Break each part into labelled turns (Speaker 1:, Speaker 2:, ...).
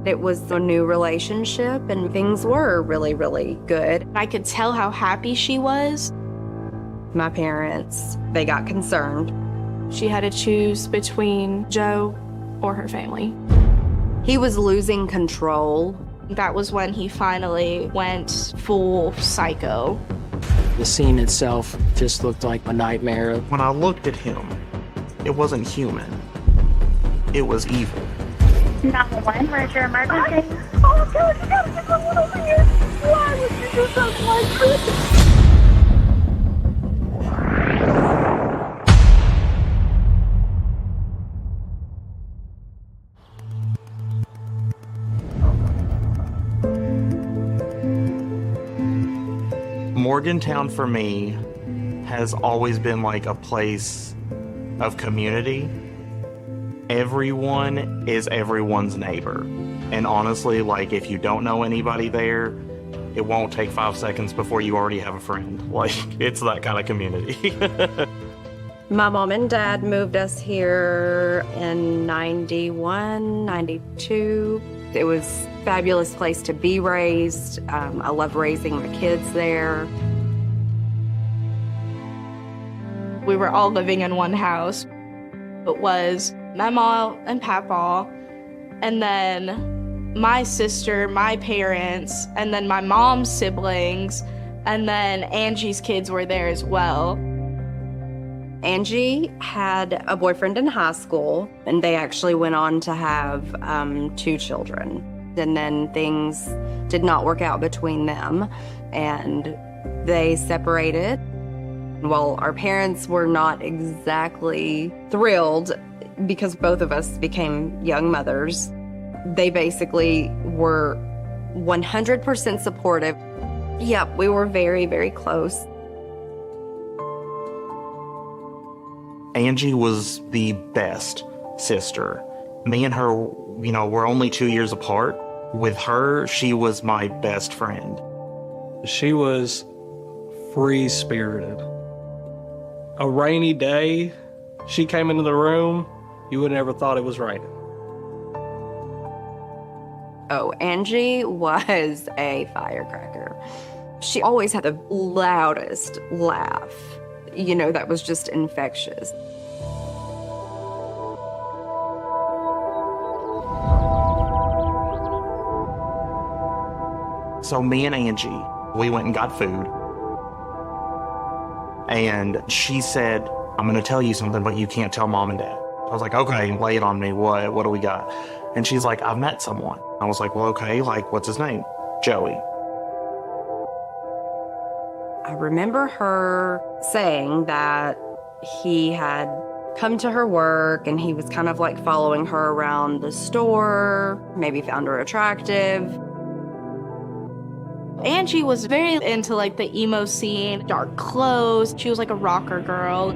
Speaker 1: It was a new relationship and things were really, really good.
Speaker 2: I could tell how happy she was.
Speaker 1: My parents, they got concerned.
Speaker 2: She had to choose between Joe or her family.
Speaker 1: He was losing control.
Speaker 2: That was when he finally went full psycho.
Speaker 3: The scene itself just looked like a nightmare.
Speaker 4: When I looked at him, it wasn't human. It was evil.
Speaker 5: 911, where's your emergency?
Speaker 6: Oh, God, you gotta get someone over here. Why would you do something like this?
Speaker 4: Morgantown for me has always been like a place of community. Everyone is everyone's neighbor. And honestly, like if you don't know anybody there, it won't take 5 seconds before you already have a friend. Like it's that kind of community.
Speaker 1: My mom and dad moved us here in 91, 92. It was a fabulous place to be raised. I love raising my kids there.
Speaker 2: We were all living in one house. It was my mom and papa, and then my sister, my parents, and then my mom's siblings, and then Angie's kids were there as well.
Speaker 1: Angie had a boyfriend in high school, and they actually went on to have 2 children. And then things did not work out between them, and they separated. Well, our parents were not exactly thrilled because both of us became young mothers. They basically were 100% supportive. Yep, we were very, very close.
Speaker 4: Angie was the best sister. Me and her, you know, we're only 2 years apart. With her, she was my best friend.
Speaker 3: She was free-spirited. A rainy day, she came into the room, you would never thought it was raining.
Speaker 1: Oh, Angie was a firecracker. She always had the loudest laugh. You know, that was just infectious.
Speaker 4: So me and Angie, we went and got food. And she said, I'm going to tell you something, but you can't tell mom and dad. I was like, okay, lay it on me. What do we got? And she's like, I've met someone. I was like, well, okay, like, what's his name? Joey.
Speaker 1: I remember her saying that he had come to her work and he was kind of like following her around the store, maybe found her attractive.
Speaker 2: Angie was very into like the emo scene, dark clothes. She was like a rocker girl.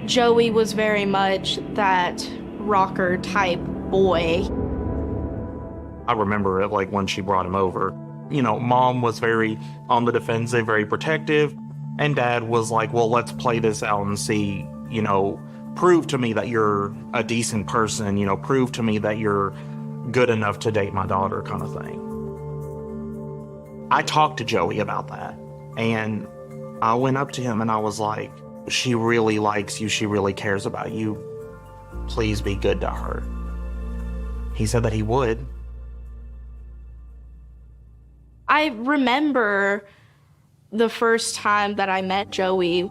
Speaker 2: Joey was very much that rocker type boy.
Speaker 4: I remember it like when she brought him over. You know, mom was very on the defensive, very protective. And dad was like, well, let's play this out and see, you know, prove to me that you're a decent person, you know, prove to me that you're good enough to date my daughter kind of thing. I talked to Joey about that, and I went up to him and I was like, she really likes you, she really cares about you. Please be good to her. He said that he would.
Speaker 2: I remember the first time that I met Joey.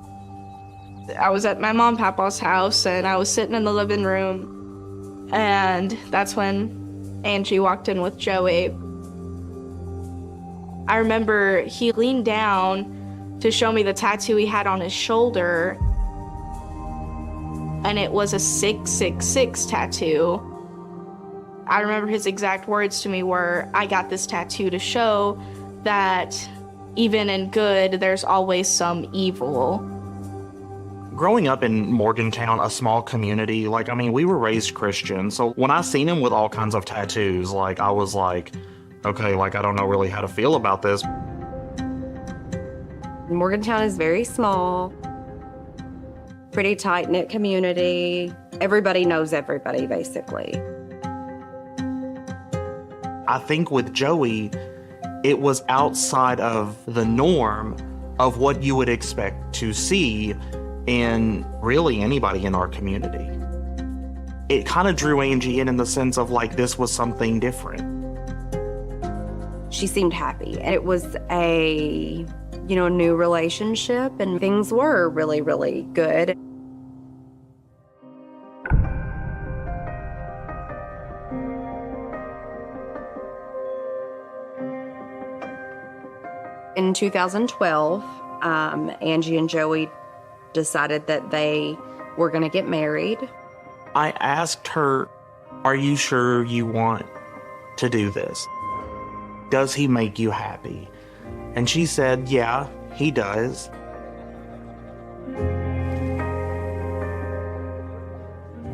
Speaker 2: I was at my mom and papa's house and I was sitting in the living room, and that's when Angie walked in with Joey. I remember he leaned down to show me the tattoo he had on his shoulder, and it was a 666 tattoo. I remember his exact words to me were, I got this tattoo to show that even in good, there's always some evil.
Speaker 4: Growing up in Morgantown, a small community, like, I mean, we were raised Christian, so when I seen him with all kinds of tattoos, like, I was like, okay, like, I don't know really how to feel about this.
Speaker 1: Morgantown is very small, pretty tight-knit community. Everybody knows everybody, basically.
Speaker 4: I think with Joey, it was outside of the norm of what you would expect to see in really anybody in our community. It kind of drew Angie in the sense of like this was something different.
Speaker 1: She seemed happy. It was a, new relationship, and things were really, really good. In 2012, Angie and Joey decided that they were going to get married.
Speaker 4: I asked her, "Are you sure you want to do this? Does he make you happy?" And she said, "Yeah, he does."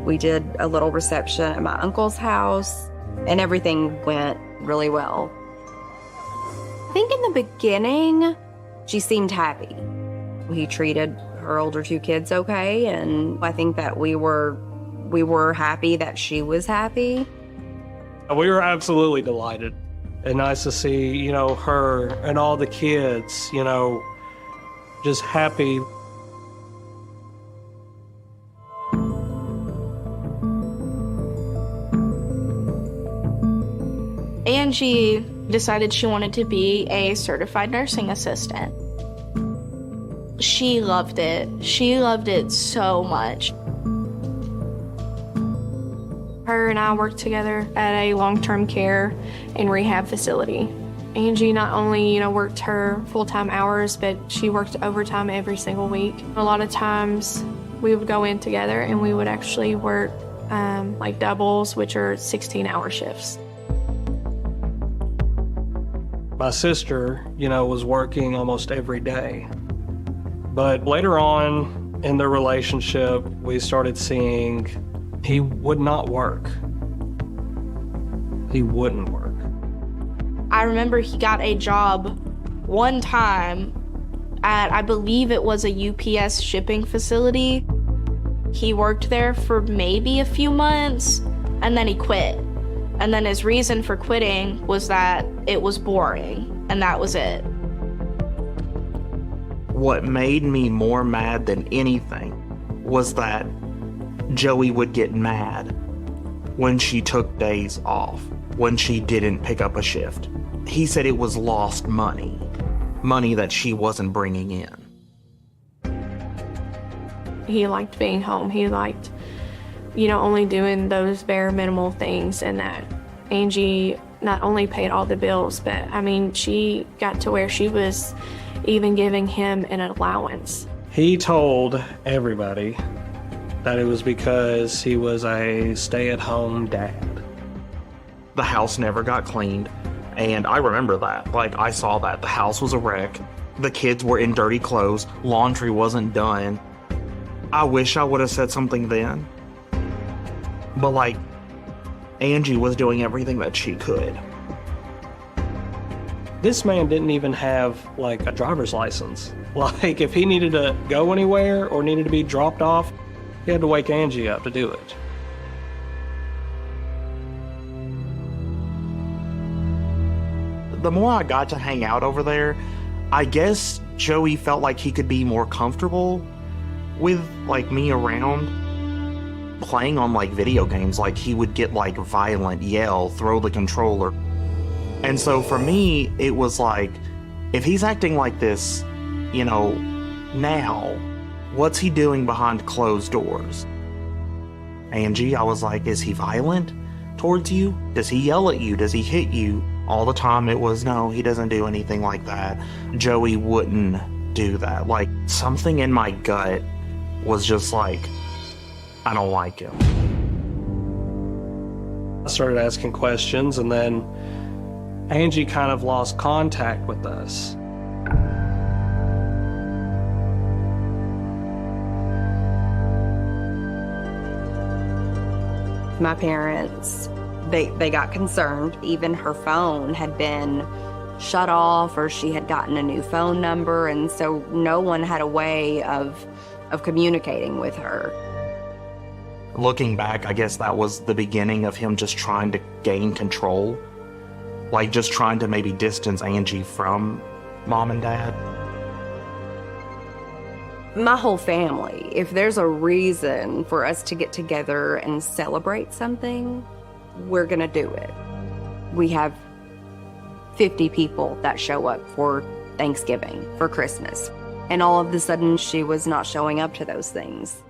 Speaker 1: We did a little reception at my uncle's house, and everything went really well. I think in the beginning, she seemed happy. He treated her older two kids okay, and I think that we were happy that she was happy.
Speaker 3: We were absolutely delighted. And nice to see, her and all the kids, just happy.
Speaker 2: Angie decided she wanted to be a certified nursing assistant. She loved it. She loved it so much.
Speaker 7: Her and I worked together at a long-term care and rehab facility. Angie not only, worked her full-time hours, but she worked overtime every single week. A lot of times we would go in together and we would actually work like doubles, which are 16-hour shifts.
Speaker 3: My sister, was working almost every day. But later on in their relationship, we started seeing he would not work. He wouldn't work.
Speaker 2: I remember he got a job one time at, I believe it was a UPS shipping facility. He worked there for maybe a few months, and then he quit. And then his reason for quitting was that it was boring, and that was it.
Speaker 4: What made me more mad than anything was that Joey would get mad when she took days off, when she didn't pick up a shift. He said it was lost money that she wasn't bringing in.
Speaker 7: He liked being home. He liked, only doing those bare minimal things, and that Angie not only paid all the bills, but she got to where she was even giving him an allowance.
Speaker 3: He told everybody that it was because he was a stay-at-home dad.
Speaker 4: The house never got cleaned, and I remember that. Like, I saw that. The house was a wreck. The kids were in dirty clothes. Laundry wasn't done. I wish I would have said something then. But, Angie was doing everything that she could.
Speaker 3: This man didn't even have, a driver's license. If he needed to go anywhere or needed to be dropped off, he had to wake Angie up to do it.
Speaker 4: The more I got to hang out over there, I guess Joey felt like he could be more comfortable with, me around. Playing on, video games, he would get, violent, yell, throw the controller. And so for me, it was if he's acting like this, now, what's he doing behind closed doors? Angie, I was like, is he violent towards you? Does he yell at you? Does he hit you? All the time it was, no, he doesn't do anything like that. Joey wouldn't do that. Something in my gut was just I don't like him.
Speaker 3: I started asking questions, and then Angie kind of lost contact with us.
Speaker 1: My parents, they got concerned. Even her phone had been shut off, or she had gotten a new phone number, and so no one had a way of communicating with her.
Speaker 4: Looking back, I guess that was the beginning of him just trying to gain control like just trying to maybe distance Angie from mom and dad.
Speaker 1: My whole family, if there's a reason for us to get together and celebrate something, we're gonna do it. We have 50 people that show up for Thanksgiving, for Christmas, and all of a sudden she was not showing up to those things.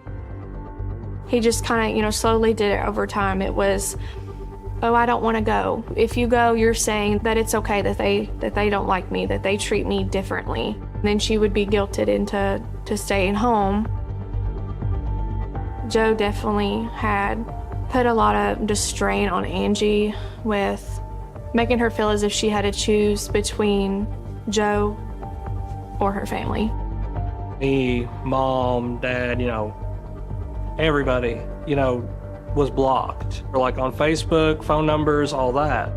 Speaker 7: He just kind of, slowly did it over time. It was, oh, I don't want to go. If you go, you're saying that it's okay that they don't like me, that they treat me differently. Then she would be guilted into staying home. Joe definitely had put a lot of just strain on Angie with making her feel as if she had to choose between Joe or her family.
Speaker 3: Me, mom, dad, everybody, was blocked. Or like on Facebook, phone numbers, all that.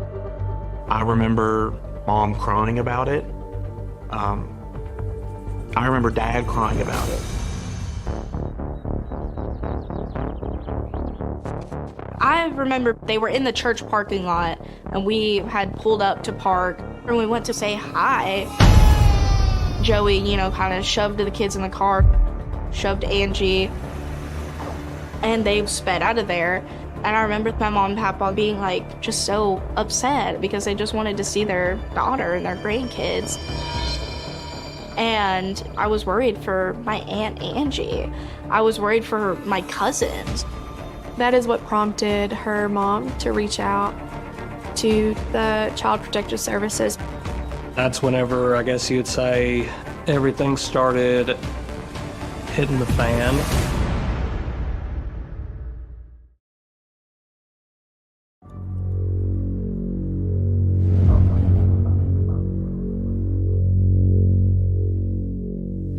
Speaker 4: I remember mom crying about it. I remember dad crying about it.
Speaker 2: I remember they were in the church parking lot and we had pulled up to park and we went to say hi. Joey, kind of shoved the kids in the car, shoved Angie, and they sped out of there. And I remember my mom and papa being like just so upset because they just wanted to see their daughter and their grandkids. And I was worried for my Aunt Angie. I was worried for my cousins.
Speaker 7: That is what prompted her mom to reach out to the Child Protective Services.
Speaker 3: That's whenever, I guess you'd say, everything started hitting the fan.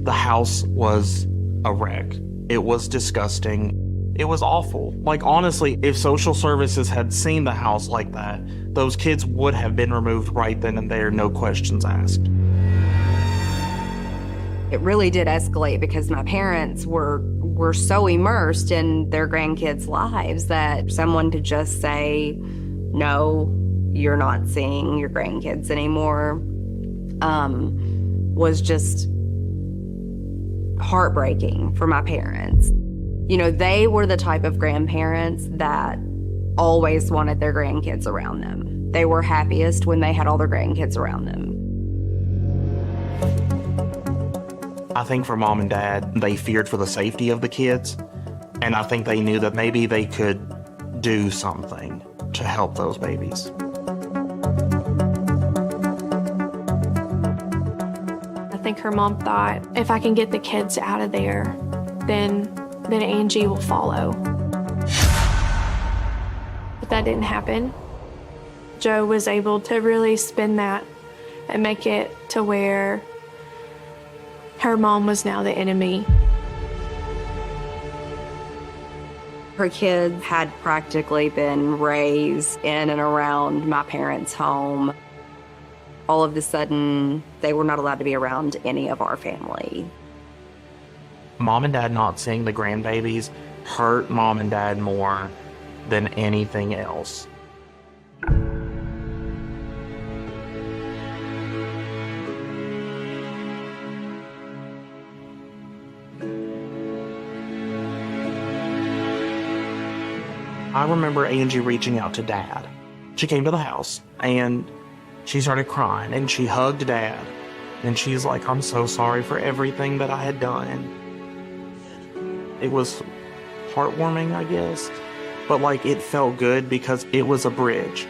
Speaker 4: The house was a wreck. It was disgusting. It was awful. Like, honestly, if social services had seen the house like that, those kids would have been removed right then and there, no questions asked.
Speaker 1: It really did escalate because my parents were so immersed in their grandkids' lives that someone to just say, no, you're not seeing your grandkids anymore, was just heartbreaking for my parents. They were the type of grandparents that always wanted their grandkids around them. They were happiest when they had all their grandkids around them.
Speaker 4: I think for mom and dad, they feared for the safety of the kids, and I think they knew that maybe they could do something to help those babies.
Speaker 7: I think her mom thought, if I can get the kids out of there, then Angie will follow. But that didn't happen. Joe was able to really spin that and make it to where her mom was now the enemy.
Speaker 1: Her kids had practically been raised in and around my parents' home. All of a sudden, they were not allowed to be around any of our family.
Speaker 4: Mom and dad not seeing the grandbabies hurt mom and dad more than anything else. I remember Angie reaching out to dad. She came to the house and she started crying and she hugged dad. And she's like, I'm so sorry for everything that I had done. It was heartwarming, I guess. But it felt good because it was a bridge.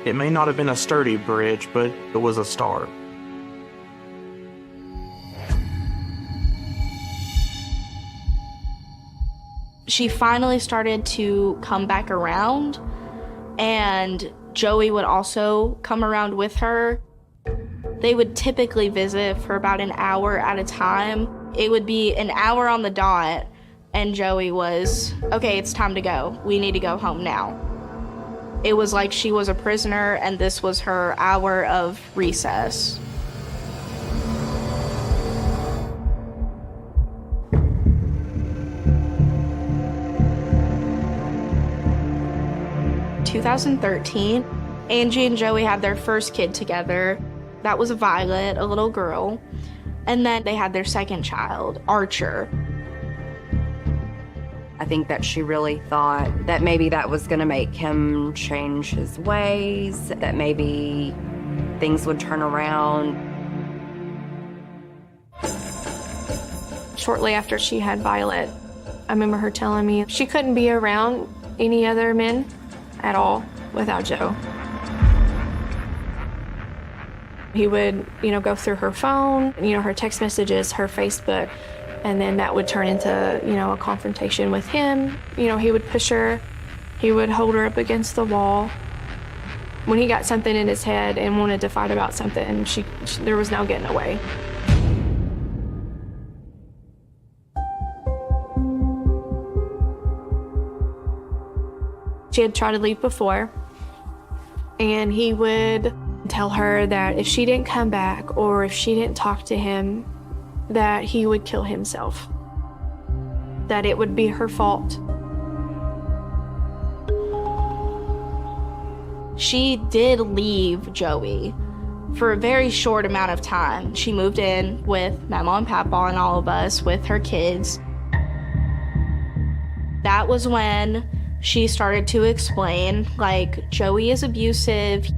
Speaker 4: It may not have been a sturdy bridge, but it was a start.
Speaker 2: She finally started to come back around, and Joey would also come around with her. They would typically visit for about an hour at a time. It would be an hour on the dot, and Joey was, okay, it's time to go. We need to go home now. It was like she was a prisoner, and this was her hour of recess. In 2013, Angie and Joey had their first kid together. That was Violet, a little girl. And then they had their second child, Archer.
Speaker 1: I think that she really thought that maybe that was going to make him change his ways, that maybe things would turn around.
Speaker 7: Shortly after she had Violet, I remember her telling me she couldn't be around any other men at all without Joe. He would, go through her phone, her text messages, her Facebook, and then that would turn into, a confrontation with him. He would push her, he would hold her up against the wall. When he got something in his head and wanted to fight about something, there was no getting away. She had tried to leave before, and he would tell her that if she didn't come back or if she didn't talk to him, that he would kill himself, that it would be her fault.
Speaker 2: She did leave Joey for a very short amount of time. She moved in with Mama and Papa and all of us with her kids. That was when she started to explain, Joey is abusive.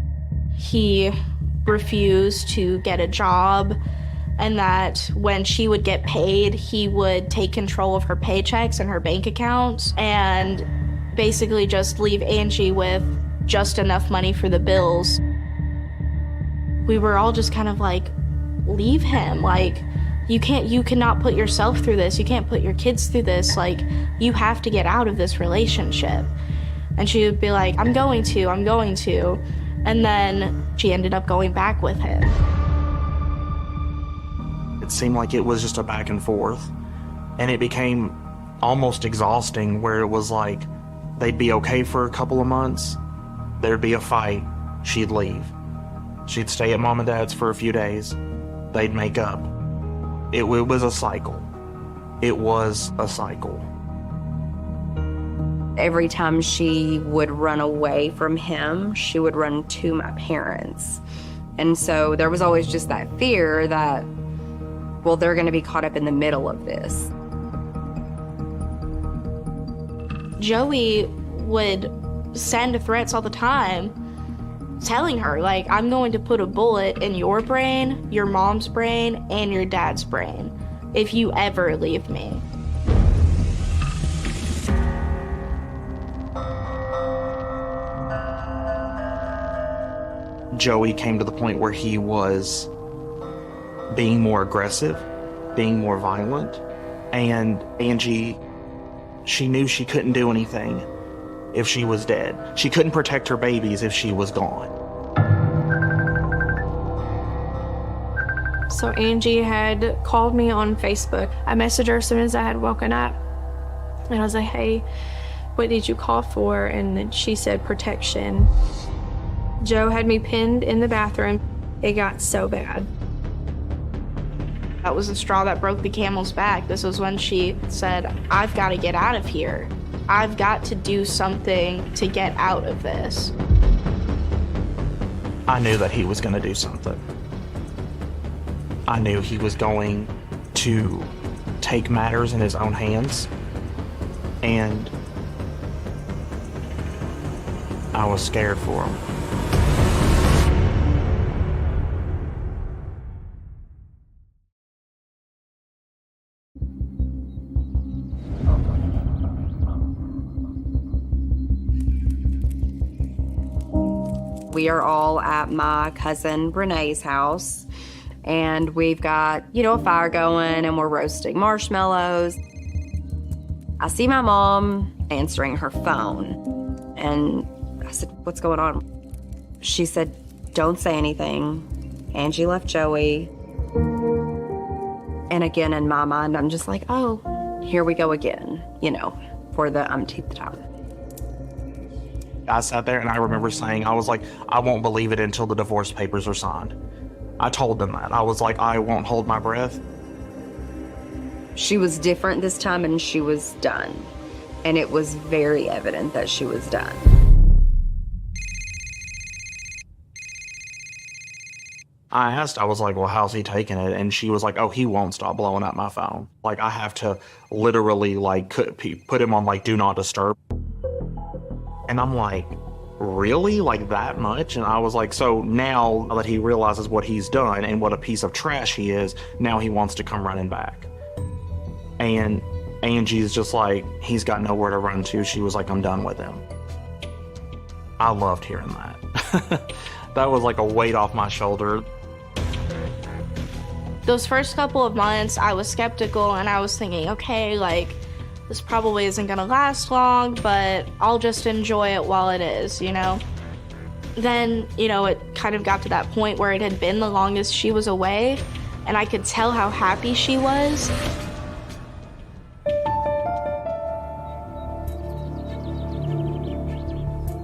Speaker 2: He refused to get a job, and that when she would get paid, he would take control of her paychecks and her bank accounts and basically just leave Angie with just enough money for the bills. We were all just kind of leave him. You cannot put yourself through this. You can't put your kids through this. You have to get out of this relationship. And she would be like, I'm going to. And then she ended up going back with him.
Speaker 4: It seemed like it was just a back and forth. And it became almost exhausting, where it was they'd be okay for a couple of months. There'd be a fight. She'd leave. She'd stay at Mom and Dad's for a few days. They'd make up. It was a cycle. It was a cycle.
Speaker 1: Every time she would run away from him, she would run to my parents. And so there was always just that fear that, they're going to be caught up in the middle of this.
Speaker 2: Joey would send threats all the time, telling her, I'm going to put a bullet in your brain, your mom's brain, and your dad's brain if you ever leave me.
Speaker 4: Joey came to the point where he was being more aggressive, being more violent, and Angie, she knew she couldn't do anything if she was dead. She couldn't protect her babies if she was gone.
Speaker 7: So Angie had called me on Facebook. I messaged her as soon as I had woken up. And I was like, hey, what did you call for? And then she said protection. Joe had me pinned in the bathroom. It got so bad.
Speaker 2: That was the straw that broke the camel's back. This was when she said, I've got to get out of here. I've got to do something to get out of this.
Speaker 4: I knew that he was going to do something. I knew he was going to take matters in his own hands, and I was scared for him.
Speaker 1: We are all at my cousin Renee's house, and we've got, a fire going, and we're roasting marshmallows. I see my mom answering her phone, and I said, what's going on? She said, don't say anything. Angie left Joey. And again, in my mind, I'm just like, oh, here we go again, for the umpteenth time.
Speaker 4: I sat there and I remember saying, I was like, I won't believe it until the divorce papers are signed. I told them that. I was like, I won't hold my breath.
Speaker 1: She was different this time, and she was done. And it was very evident that she was done.
Speaker 4: I asked, I was like, well, how's he taking it? And she was like, oh, he won't stop blowing up my phone. Like, I have to literally, like, put him on, like, do not disturb. And I'm like, really? Like, that much? And I was like, so now that he realizes what he's done and what a piece of trash he is, now he wants to come running back. And Angie's just like, he's got nowhere to run to. She was like, I'm done with him. I loved hearing that. That was like a weight off my shoulder.
Speaker 2: Those first couple of months, I was skeptical and I was thinking, okay, like, this probably isn't gonna last long, but I'll just enjoy it while it is, you know? Then, you know, it kind of got to that point where it had been the longest she was away, and I could tell how happy she was.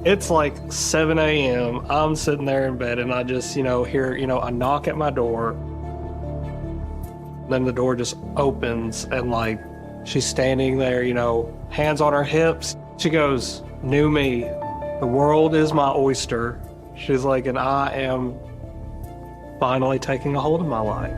Speaker 3: It's like 7 a.m. I'm sitting there in bed and I just, hear, a knock at my door. Then the door just opens and like she's standing there, hands on her hips. She goes, "New me. The world is my oyster." She's like, and I am finally taking a hold of my life.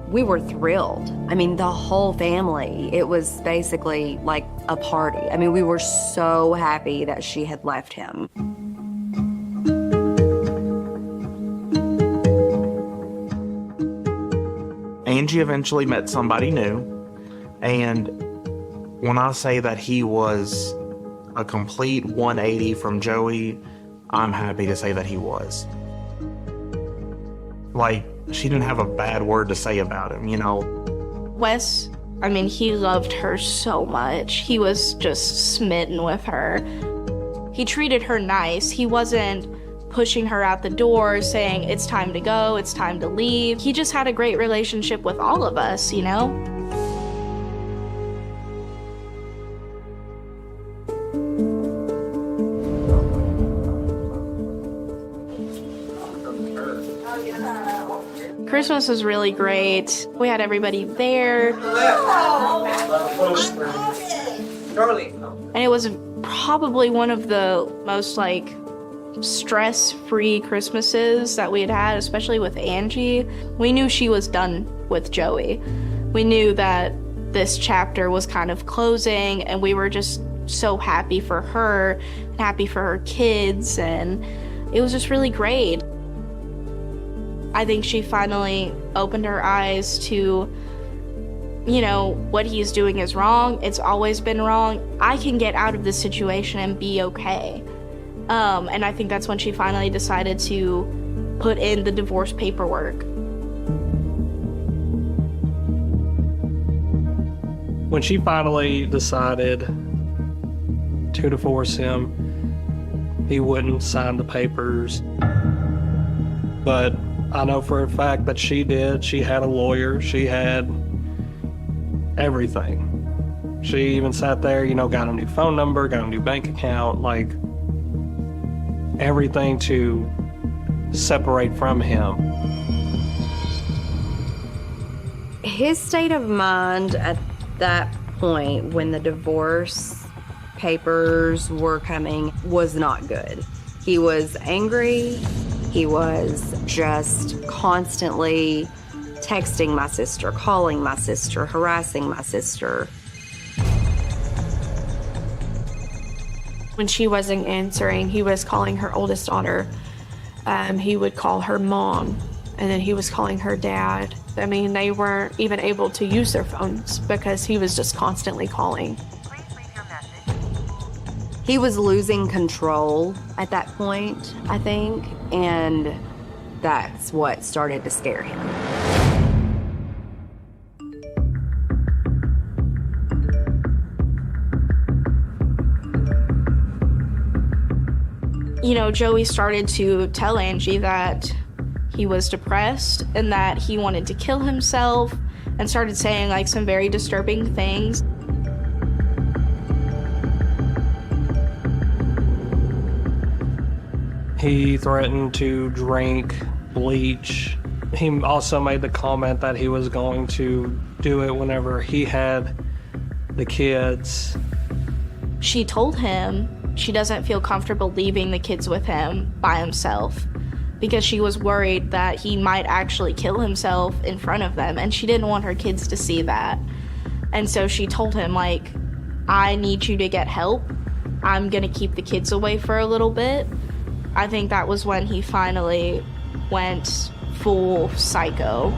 Speaker 1: We were thrilled. I mean, the whole family, it was basically like a party. I mean, we were so happy that she had left him.
Speaker 4: Angie eventually met somebody new, and when I say that he was a complete 180 from Joey, I'm happy to say that he was. Like, she didn't have a bad word to say about him,
Speaker 2: Wes, I mean, he loved her so much. He was just smitten with her. He treated her nice. He wasn't pushing her out the door, saying, it's time to go, it's time to leave. He just had a great relationship with all of us, Christmas was really great. We had everybody there. And it was probably one of the most, like, stress-free Christmases that we had, especially with Angie. We knew she was done with Joey. We knew that this chapter was kind of closing, and we were just so happy for her, and happy for her kids, and it was just really great. I think she finally opened her eyes to, what he's doing is wrong. It's always been wrong. I can get out of this situation and be okay. And I think that's when she finally decided to put in the divorce paperwork.
Speaker 3: When she finally decided to divorce him, he wouldn't sign the papers. But I know for a fact that she did. She had a lawyer. She had everything. She even sat there, got a new phone number, got a new bank account, like everything to separate from him.
Speaker 1: His state of mind at that point when the divorce papers were coming was not good. He was angry. He was just constantly texting my sister, calling my sister, harassing my sister.
Speaker 7: When she wasn't answering, he was calling her oldest daughter. He would call her mom, and then he was calling her dad. I mean, they weren't even able to use their phones because he was just constantly calling.
Speaker 1: He was losing control at that point, I think, and that's what started to scare him.
Speaker 2: Joey started to tell Angie that he was depressed and that he wanted to kill himself, and started saying, like, some very disturbing things.
Speaker 3: He threatened to drink bleach. He also made the comment that he was going to do it whenever he had the kids.
Speaker 2: She told him She doesn't feel comfortable leaving the kids with him by himself because she was worried that he might actually kill himself in front of them, and she didn't want her kids to see that. And so she told him, like, I need you to get help. I'm gonna keep the kids away for a little bit. I think that was when he finally went full psycho.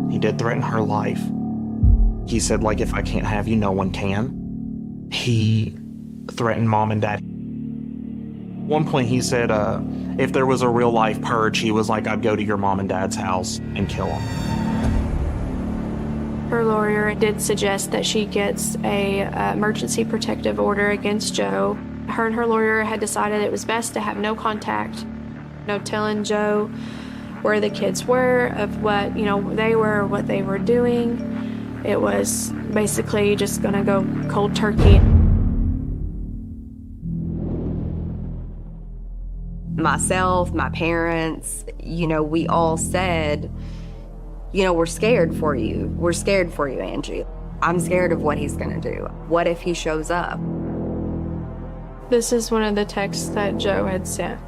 Speaker 4: He did threaten her life. He said, like, if I can't have you, no one can. He threatened mom and dad. One point he said, if there was a real life purge, he was like, I'd go to your mom and dad's house and kill them.
Speaker 7: Her lawyer did suggest that she gets a emergency protective order against Joe. Her and her lawyer had decided it was best to have no contact, no telling Joe where the kids were, of what, they were, what they were doing. It was basically just gonna go cold turkey.
Speaker 1: Myself, my parents, we all said, we're scared for you. We're scared for you, Angie. I'm scared of what he's gonna do. What if he shows up?
Speaker 7: This is one of the texts that Joe had sent.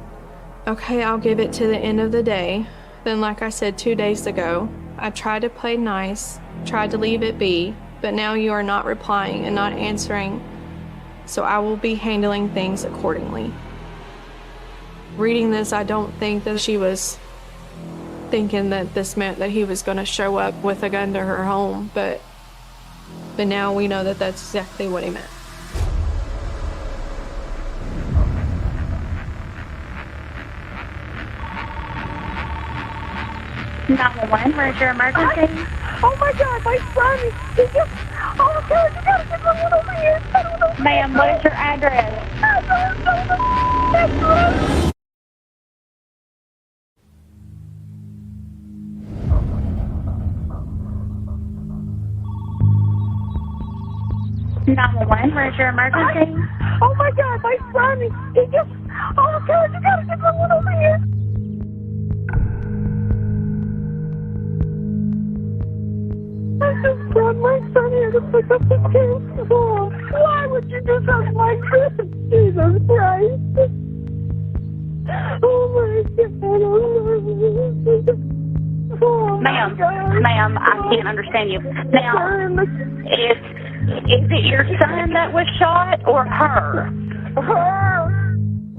Speaker 7: Okay, I'll give it to the end of the day. Then, like I said 2 days ago, I tried to play nice, tried to leave it be, but now you are not replying and not answering, so I will be handling things accordingly. Reading this, I don't think that she was thinking that this meant that he was going to show up with a gun to her home, but now we know that that's exactly what he meant.
Speaker 5: Where's your emergency?
Speaker 6: Oh my God, my son! He just... Oh God, you gotta get someone over here!
Speaker 5: Ma'am, what is your address? Where's your emergency?
Speaker 6: Oh my God, my son! He just... Oh God, you gotta get someone over here! I just brought my son here to pick up the kids. Oh, why would you do something like this? Jesus Christ. Oh my God. Oh,
Speaker 5: Ma'am, I can't understand you. Now, is it your son that was shot or her?
Speaker 6: Her.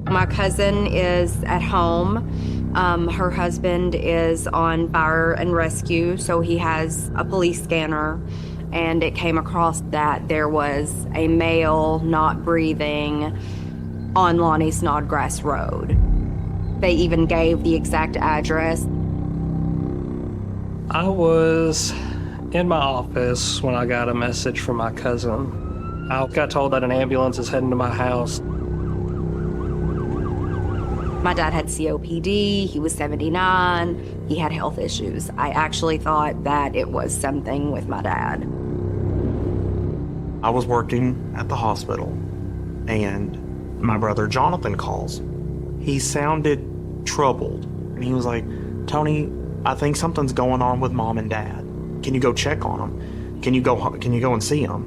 Speaker 1: My cousin is at home. Her husband is on fire and rescue, so he has a police scanner, and it came across that there was a male not breathing on Lonnie Snodgrass Road. They even gave the exact address.
Speaker 3: I was in my office when I got a message from my cousin. I got told that an ambulance is heading to my house.
Speaker 1: My dad had COPD, he was 79, he had health issues. I actually thought that it was something with my dad.
Speaker 4: I was working at the hospital, and my brother Jonathan calls. He sounded troubled, and he was like, Tony, I think something's going on with mom and dad. Can you go check on them? Can you go and see them?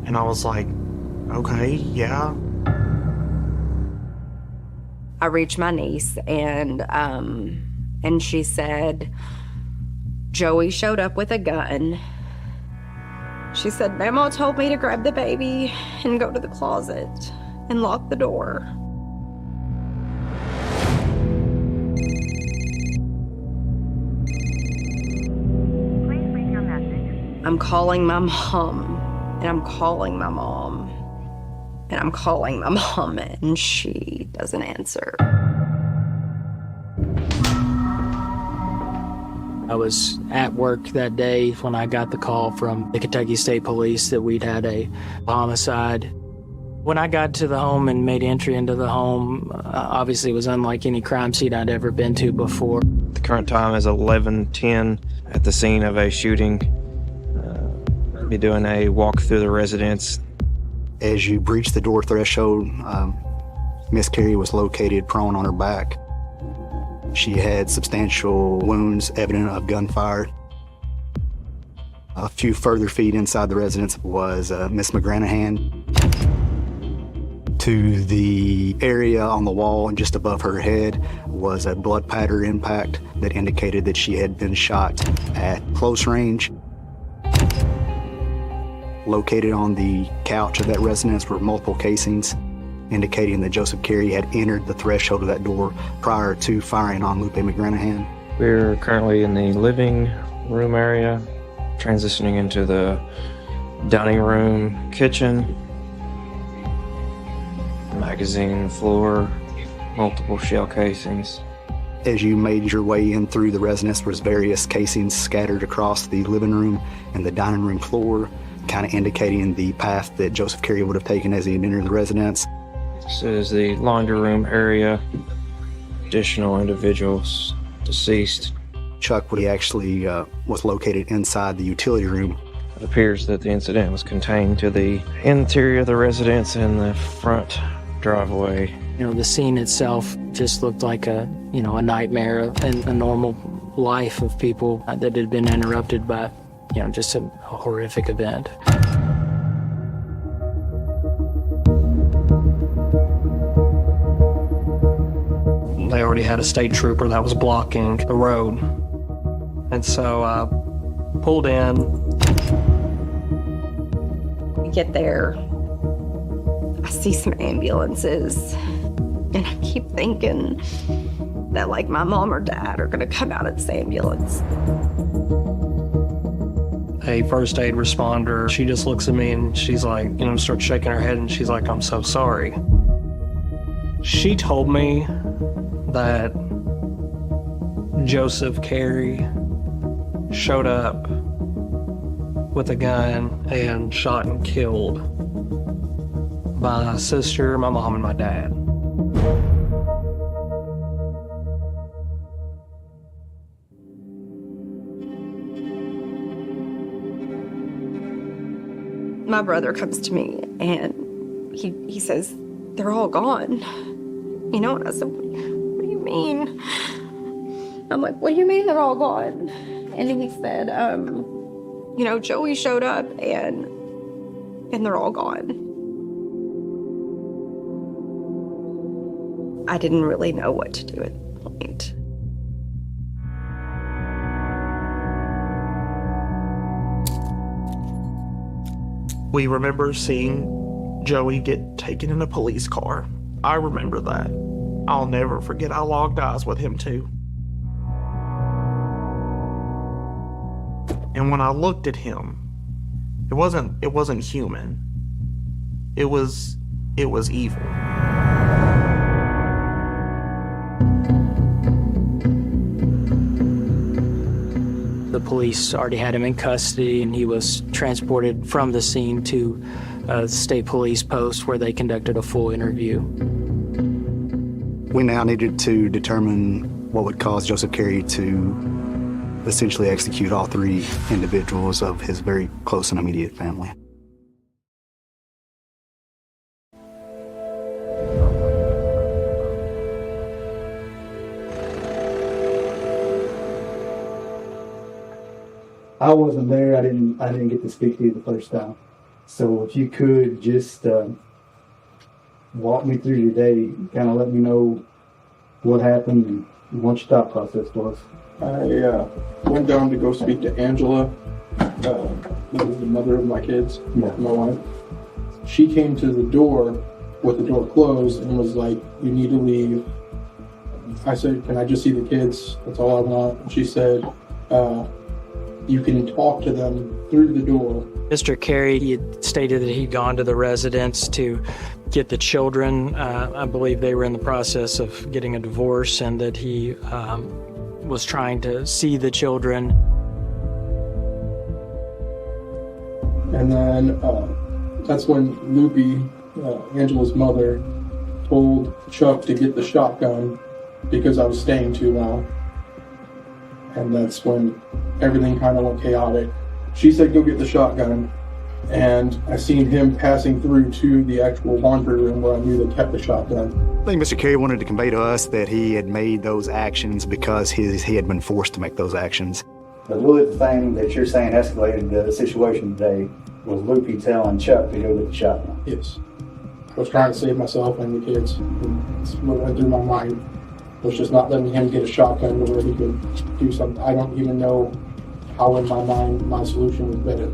Speaker 4: And I was like, okay, yeah.
Speaker 1: I reached my niece, and she said, Joey showed up with a gun. She said, Mama told me to grab the baby and go to the closet and lock the door.
Speaker 6: Please leave your message.
Speaker 1: I'm calling my mom, and I'm calling my mom, and I'm calling my mom, and she doesn't answer.
Speaker 8: I was at work that day when I got the call from the Kentucky State Police that we'd had a homicide. When I got to the home and made entry into the home, obviously it was unlike any crime scene I'd ever been to before.
Speaker 9: The current time is 11:10 at the scene of a shooting. Be doing a walk through the residence.
Speaker 10: As you breach the door threshold, Miss Carey was located prone on her back. She had substantial wounds evident of gunfire. A few further feet inside the residence was Miss McGranahan. To the area on the wall and just above her head was a blood pattern impact that indicated that she had been shot at close range. Located on the couch of that residence were multiple casings, indicating that Joseph Carey had entered the threshold of that door prior to firing on Lupe McGranahan.
Speaker 9: We're currently in the living room area, transitioning into the dining room, kitchen, magazine floor, multiple shell casings.
Speaker 10: As you made your way in through the residence, was various casings scattered across the living room and the dining room floor, kind of indicating the path that Joseph Carey would have taken as he had entered the residence.
Speaker 9: This is the laundry room area. Additional individuals deceased.
Speaker 10: Chuck Woody actually was located inside the utility room.
Speaker 9: It appears that the incident was contained to the interior of the residence and the front driveway.
Speaker 8: You know, the scene itself just looked like a nightmare and a normal life of people that had been interrupted by, just a horrific event.
Speaker 3: They already had a state trooper that was blocking the road. And so I pulled in.
Speaker 1: We get there, I see some ambulances, and I keep thinking that like my mom or dad are gonna come out of this ambulance.
Speaker 3: A first aid responder, she just looks at me and she's like, starts shaking her head and she's like, "I'm so sorry." She told me that Joseph Carey showed up with a gun and shot and killed my sister, my mom, and my dad.
Speaker 1: My brother comes to me and he says, "They're all gone." And I said, what do you mean? I'm like, "What do you mean they're all gone?" And he said, Joey showed up and they're all gone. I didn't really know what to do at that point.
Speaker 4: We remember seeing Joey get taken in a police car. I remember that. I'll never forget. I locked eyes with him too. And when I looked at him, it wasn't human. It was evil.
Speaker 8: The police already had him in custody, and he was transported from the scene to the state police post where they conducted a full interview.
Speaker 10: We now needed to determine what would cause Joseph Carey to essentially execute all three individuals of his very close and immediate family.
Speaker 11: I wasn't there. I didn't get to speak to you the first time. So if you could just walk me through your day, kind of let me know what happened and what your thought process was.
Speaker 12: I went down to go speak to Angela, the mother of my kids, my wife. She came to the door with the door closed and was like, "You need to leave." I said, "Can I just see the kids? That's all I want." And she said, "You can talk to them through the door."
Speaker 8: Mr. Carey, he had stated that he'd gone to the residence to get the children. I believe they were in the process of getting a divorce, and that he was trying to see the children.
Speaker 12: And then that's when Lupe, Angela's mother, told Chuck to get the shotgun because I was staying too long. And that's when everything kind of went chaotic. She said, "Go get the shotgun." And I seen him passing through to the actual laundry room where I knew they kept the shotgun.
Speaker 10: I think Mr. Carey wanted to convey to us that he had made those actions because he had been forced to make those actions.
Speaker 11: But really the thing that you're saying escalated the situation today was Loopy telling Chuck to go get the shotgun.
Speaker 12: Yes. I was trying to save myself and the kids. That's what went through my mind. Was just not letting him get a shotgun to where he could do something. I don't even know how in my mind my solution was better.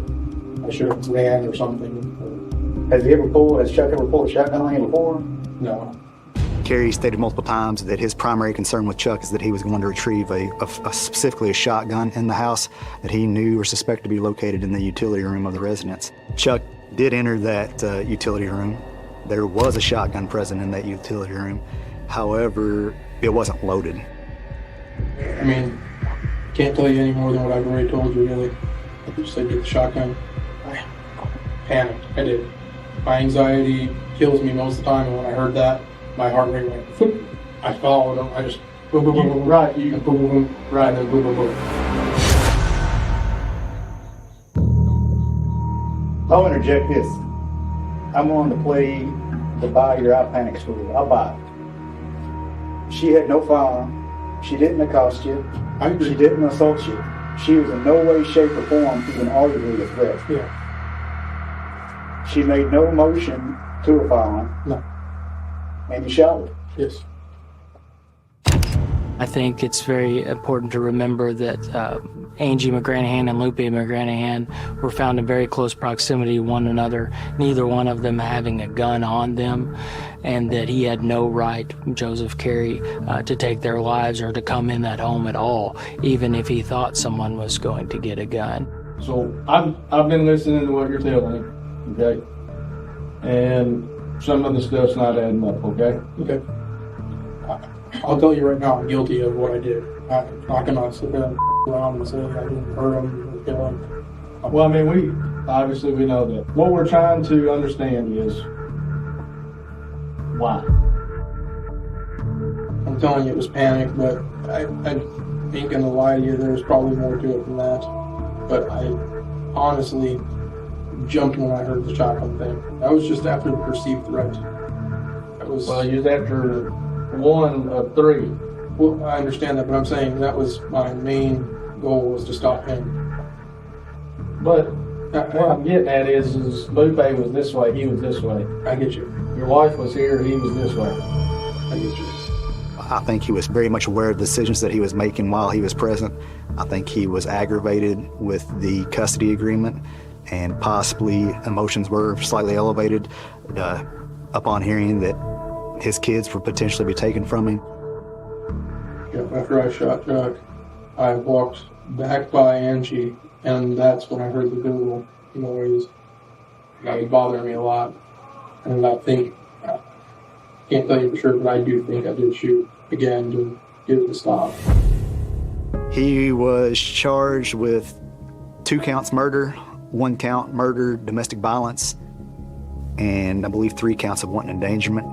Speaker 12: I should have ran or something.
Speaker 11: Has Chuck ever pulled a shotgun on you before?
Speaker 12: No.
Speaker 10: Kerry stated multiple times that his primary concern with Chuck is that he was going to retrieve specifically a shotgun in the house that he knew or suspected to be located in the utility room of the residence. Chuck did enter that utility room. There was a shotgun present in that utility room. However, it wasn't loaded.
Speaker 12: I mean, I can't tell you any more than what I've already told you, really. I just said get the shotgun. I panicked. I did. My anxiety kills me most of the time, and when I heard that, my heart rate went whoop. I followed him. I just boom, boom, boom, boom, right, you boom, boom, boom, right, and then boom, boom, boom.
Speaker 11: I'll interject this. I'm willing to play to buy your I panic story. I'll buy it. She had no firearm. She didn't accost you. She didn't assault you. She was in no way, shape, or form even arguably a threat.
Speaker 12: Yeah.
Speaker 11: She made no motion to a firearm.
Speaker 12: No.
Speaker 11: And you shot her.
Speaker 12: Yes.
Speaker 8: I think it's very important to remember that Angie McGranahan and Lupe McGranahan were found in very close proximity to one another, neither one of them having a gun on them, and that he had no right, Joseph Carey, to take their lives or to come in that home at all, even if he thought someone was going to get a gun.
Speaker 13: So I've been listening to what you're telling me, okay? And some of the stuff's not adding up, okay?
Speaker 12: Okay. I'll tell you right now, I'm guilty of what I did. I'm not gonna sit there and around and say I didn't hurt him or kill him.
Speaker 13: Well, I mean, we know that. What we're trying to understand is why.
Speaker 12: I'm telling you it was panic, but I ain't gonna lie to you, there's probably more to it than that. But I honestly jumped when I heard the shotgun thing. That was just after the perceived threat.
Speaker 13: Well, you was after one of three.
Speaker 12: Well, I understand that, but I'm saying that was my main goal, was to stop him.
Speaker 13: But what I'm getting at is Lupe was this way, he was this way.
Speaker 12: I get you.
Speaker 13: Your wife was here, he was this way.
Speaker 12: I get you.
Speaker 10: I think he was very much aware of the decisions that he was making while he was present. I think he was aggravated with the custody agreement, and possibly emotions were slightly elevated upon hearing that his kids would potentially be taken from him.
Speaker 12: Yeah, after I shot Chuck, I walked back by Angie, and that's when I heard the Google noise. That was bothering me a lot. And I think, I can't tell you for sure, but I do think I did shoot again to get it to stop.
Speaker 10: He was charged with 2 counts murder, 1 count murder, domestic violence, and I believe 3 counts of wanton endangerment.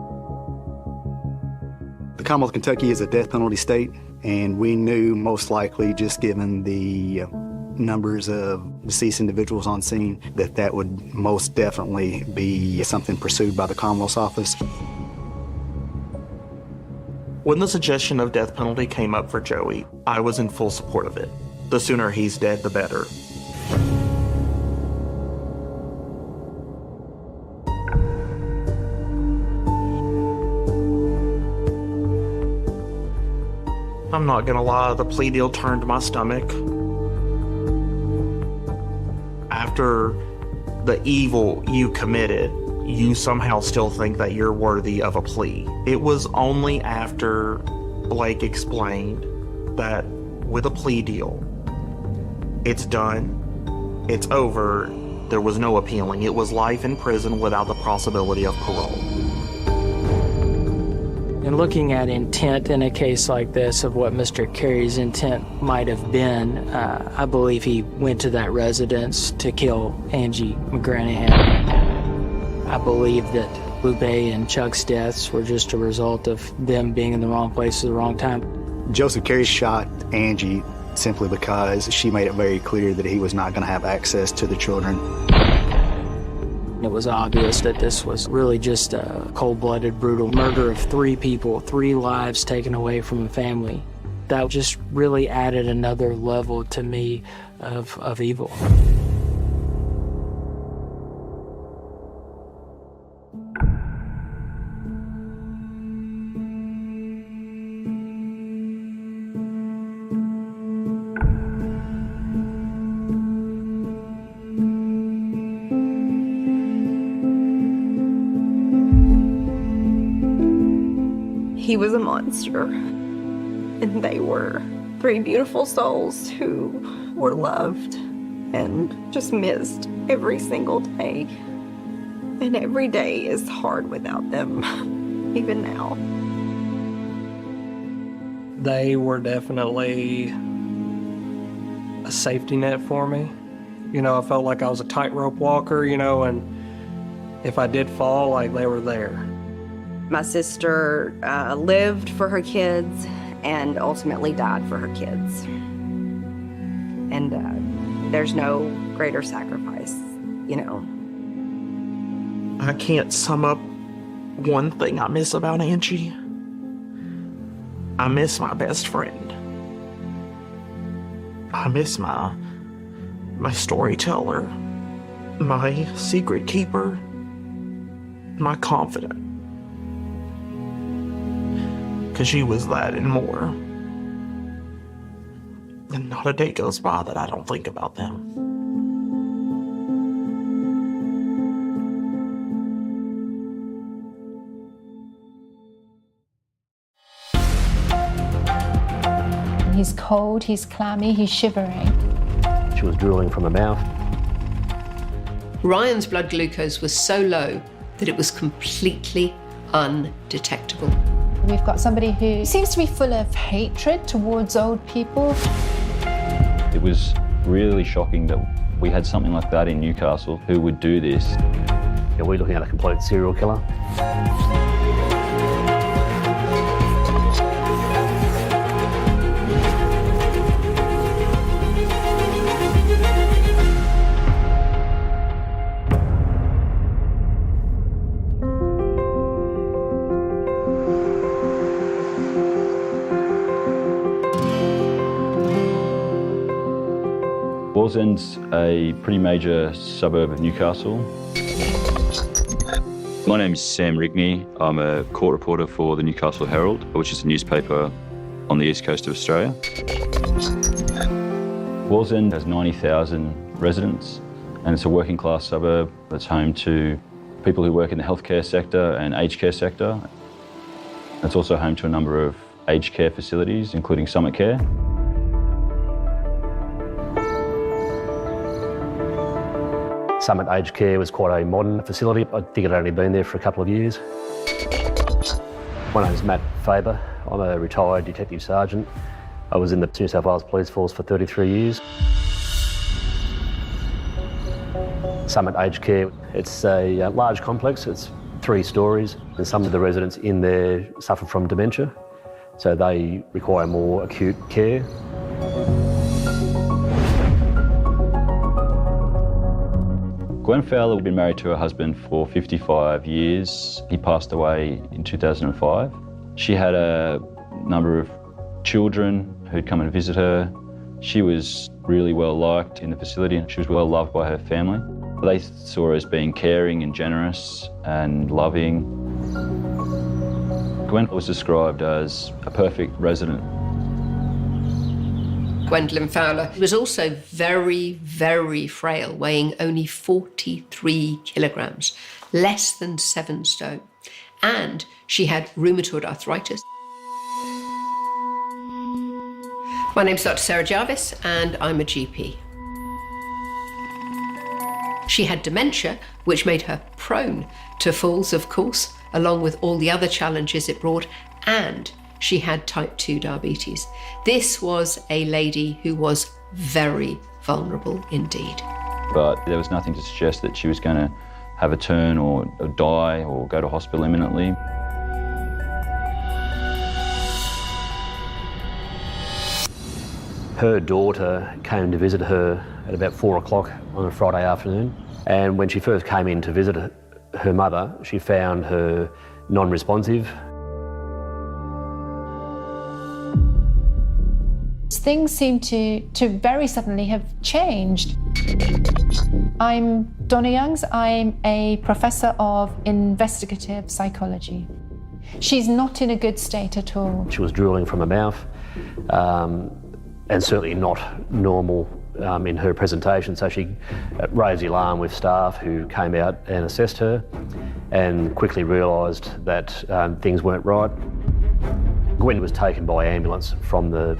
Speaker 10: The Commonwealth of Kentucky is a death penalty state, and we knew most likely, just given the numbers of deceased individuals on scene, that would most definitely be something pursued by the Commonwealth's office.
Speaker 4: When the suggestion of death penalty came up for Joey, I was in full support of it. The sooner he's dead, the better. I'm not gonna lie, the plea deal turned my stomach. After the evil you committed, you somehow still think that you're worthy of a plea. It was only after Blake explained that with a plea deal, it's done, it's over, there was no appealing. It was life in prison without the possibility of parole.
Speaker 8: In looking at intent in a case like this, of what Mr. Carey's intent might have been, I believe he went to that residence to kill Angie McGranahan. I believe that Lupe and Chuck's deaths were just a result of them being in the wrong place at the wrong time.
Speaker 10: Joseph Carey shot Angie simply because she made it very clear that he was not going to have access to the children.
Speaker 8: It was obvious that this was really just a cold-blooded, brutal murder of 3 people, 3 lives taken away from a family. that just really added another level to me of evil.
Speaker 1: He was a monster, and they were 3 beautiful souls who were loved and just missed every single day. And every day is hard without them, even now.
Speaker 3: They were definitely a safety net for me. You know, I felt like I was a tightrope walker, you know, and if I did fall, like, they were there.
Speaker 1: My sister lived for her kids and ultimately died for her kids. And there's no greater sacrifice, you know.
Speaker 4: I can't sum up one thing I miss about Angie. I miss my best friend. I miss my storyteller, my secret keeper, my confidant. Because she was that and more. And not a day goes by that I don't think about them.
Speaker 14: He's cold, he's clammy, he's shivering.
Speaker 15: She was drooling from her mouth.
Speaker 16: Ryan's blood glucose was so low that it was completely undetectable.
Speaker 14: We've got somebody who seems to be full of hatred towards old people.
Speaker 17: It was really shocking that we had something like that in Newcastle who would do this.
Speaker 15: Yeah, we're looking at a complete serial killer.
Speaker 17: Wallsend's a pretty major suburb of Newcastle. My name is Sam Rigney. I'm a court reporter for the Newcastle Herald, which is a newspaper on the east coast of Australia. Wallsend has 90,000 residents, and it's a working class suburb that's home to people who work in the healthcare sector and aged care sector. It's also home to a number of aged care facilities, including Summit Care.
Speaker 15: Summit Aged Care was quite a modern facility. I think it had only been there for a couple of years. My name is Matt Faber. I'm a retired detective sergeant. I was in the New South Wales Police Force for 33 years. Summit Aged Care, it's a large complex. It's 3 stories, and some of the residents in there suffer from dementia, so they require more acute care.
Speaker 17: Gwen Fowler had been married to her husband for 55 years. He passed away in 2005. She had a number of children who'd come and visit her. She was really well liked in the facility and she was well loved by her family. They saw her as being caring and generous and loving. Gwen was described as a perfect resident.
Speaker 16: Gwendolyn Fowler was also very, very frail, weighing only 43 kilograms, less than 7 stone. And she had rheumatoid arthritis. My name's Dr. Sarah Jarvis, and I'm a GP. She had dementia, which made her prone to falls, of course, along with all the other challenges it brought, and she had type 2 diabetes. This was a lady who was very vulnerable indeed.
Speaker 17: But there was nothing to suggest that she was going to have a turn or die or go to hospital imminently.
Speaker 15: Her daughter came to visit her at about 4 o'clock on a Friday afternoon, and when she first came in to visit her mother, she found her non-responsive.
Speaker 14: things seem to very suddenly have changed. I'm Donna Youngs. I'm a professor of investigative psychology. She's not in a good state at all.
Speaker 15: She was drooling from her mouth, and certainly not normal in her presentation. So she raised the alarm with staff who came out and assessed her and quickly realised that things weren't right. Gwen was taken by ambulance from the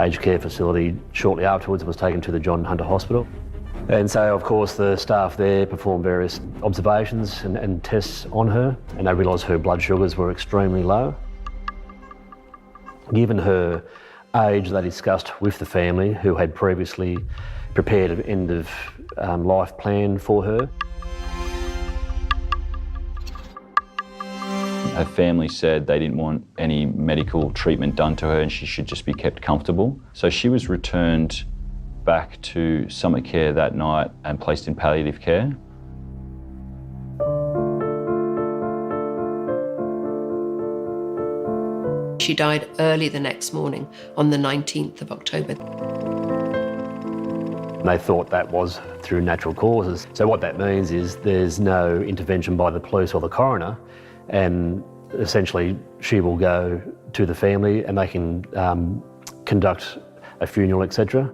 Speaker 15: aged care facility shortly afterwards and was taken to the John Hunter Hospital. And so, of course, the staff there performed various observations and tests on her, and they realised her blood sugars were extremely low. Given her age, they discussed with the family, who had previously prepared an end-of-life plan for her.
Speaker 17: Her family said they didn't want any medical treatment done to her and she should just be kept comfortable. So she was returned back to Summit Care that night and placed in palliative care.
Speaker 16: She died early the next morning on the 19th of October.
Speaker 15: They thought that was through natural causes. So what that means is there's no intervention by the police or the coroner, and essentially she will go to the family and they can conduct a funeral, etc.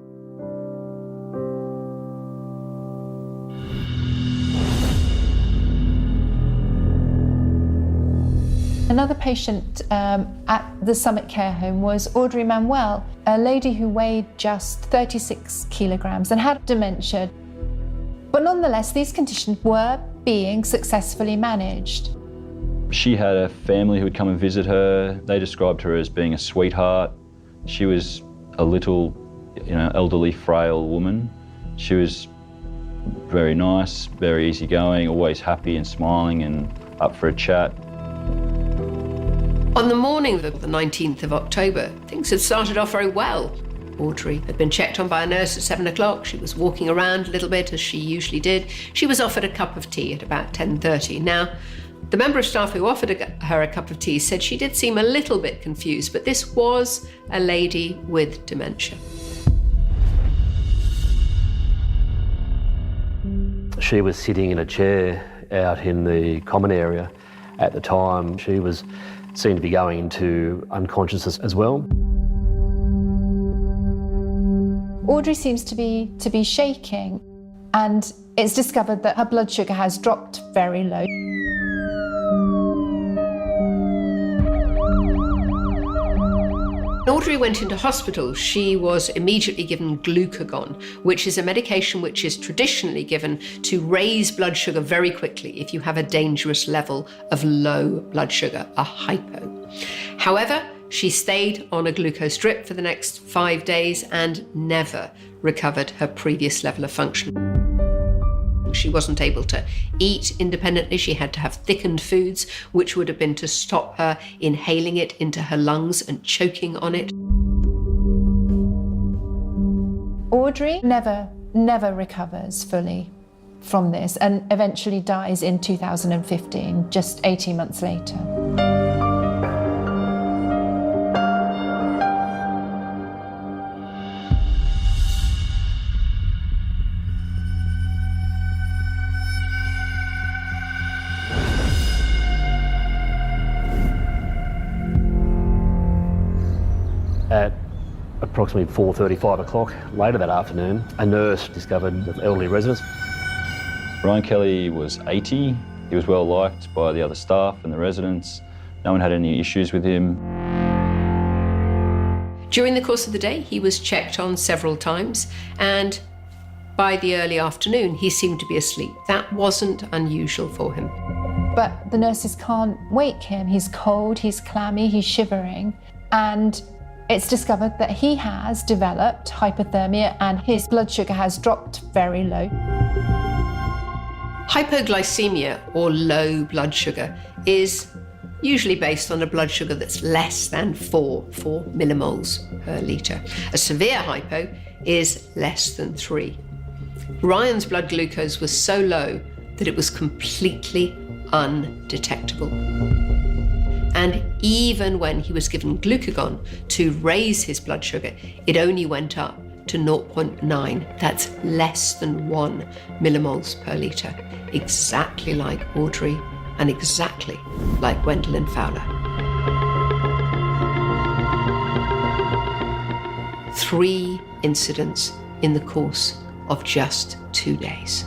Speaker 14: Another patient at the Summit Care Home was Audrey Manuel, a lady who weighed just 36 kilograms and had dementia. But nonetheless, these conditions were being successfully managed.
Speaker 17: She had a family who would come and visit her. They described her as being a sweetheart. She was a little, elderly, frail woman. She was very nice, very easygoing, always happy and smiling and up for a chat.
Speaker 16: On the morning of the 19th of October, things had started off very well. Audrey had been checked on by a nurse at 7 o'clock. She was walking around a little bit, as she usually did. She was offered a cup of tea at about 10:30. Now, the member of staff who offered her a cup of tea said she did seem a little bit confused, but this was a lady with dementia.
Speaker 15: She was sitting in a chair out in the common area at the time. She was seen to be going into unconsciousness as well.
Speaker 14: Audrey seems to be shaking, and it's discovered that her blood sugar has dropped very low.
Speaker 16: Audrey went into hospital. She was immediately given glucagon, which is a medication which is traditionally given to raise blood sugar very quickly if you have a dangerous level of low blood sugar, a hypo. However, she stayed on a glucose drip for the next 5 days and never recovered her previous level of function. She wasn't able to eat independently. She had to have thickened foods, which would have been to stop her inhaling it into her lungs and choking on it.
Speaker 14: Audrey never recovers fully from this and eventually dies in 2015, just 18 months later.
Speaker 15: At approximately 4:35 o'clock later that afternoon, a nurse discovered the elderly residents.
Speaker 17: Ryan Kelly was 80. He was well liked by the other staff and the residents. No one had any issues with him.
Speaker 16: During the course of the day, he was checked on several times, and by the early afternoon, he seemed to be asleep. That wasn't unusual for him.
Speaker 14: But the nurses can't wake him. He's cold, he's clammy, he's shivering, and it's discovered that he has developed hypothermia and his blood sugar has dropped very low.
Speaker 16: Hypoglycemia, or low blood sugar, is usually based on a blood sugar that's less than 4 millimoles per litre. A severe hypo is less than 3. Ryan's blood glucose was so low that it was completely undetectable. And even when he was given glucagon to raise his blood sugar, it only went up to 0.9. That's less than 1 millimoles per litre, exactly like Audrey and exactly like Gwendolyn Fowler. 3 incidents in the course of just 2 days.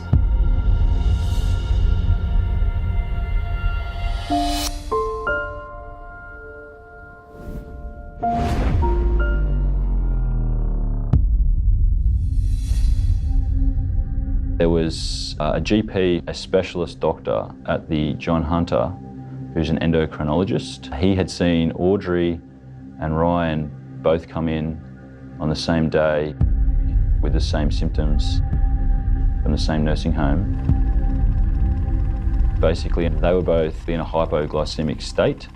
Speaker 17: There was a GP, a specialist doctor at the John Hunter, who's an endocrinologist. He had seen Audrey and Ryan both come in on the same day with the same symptoms from the same nursing home. Basically, they were both in a hypoglycemic state,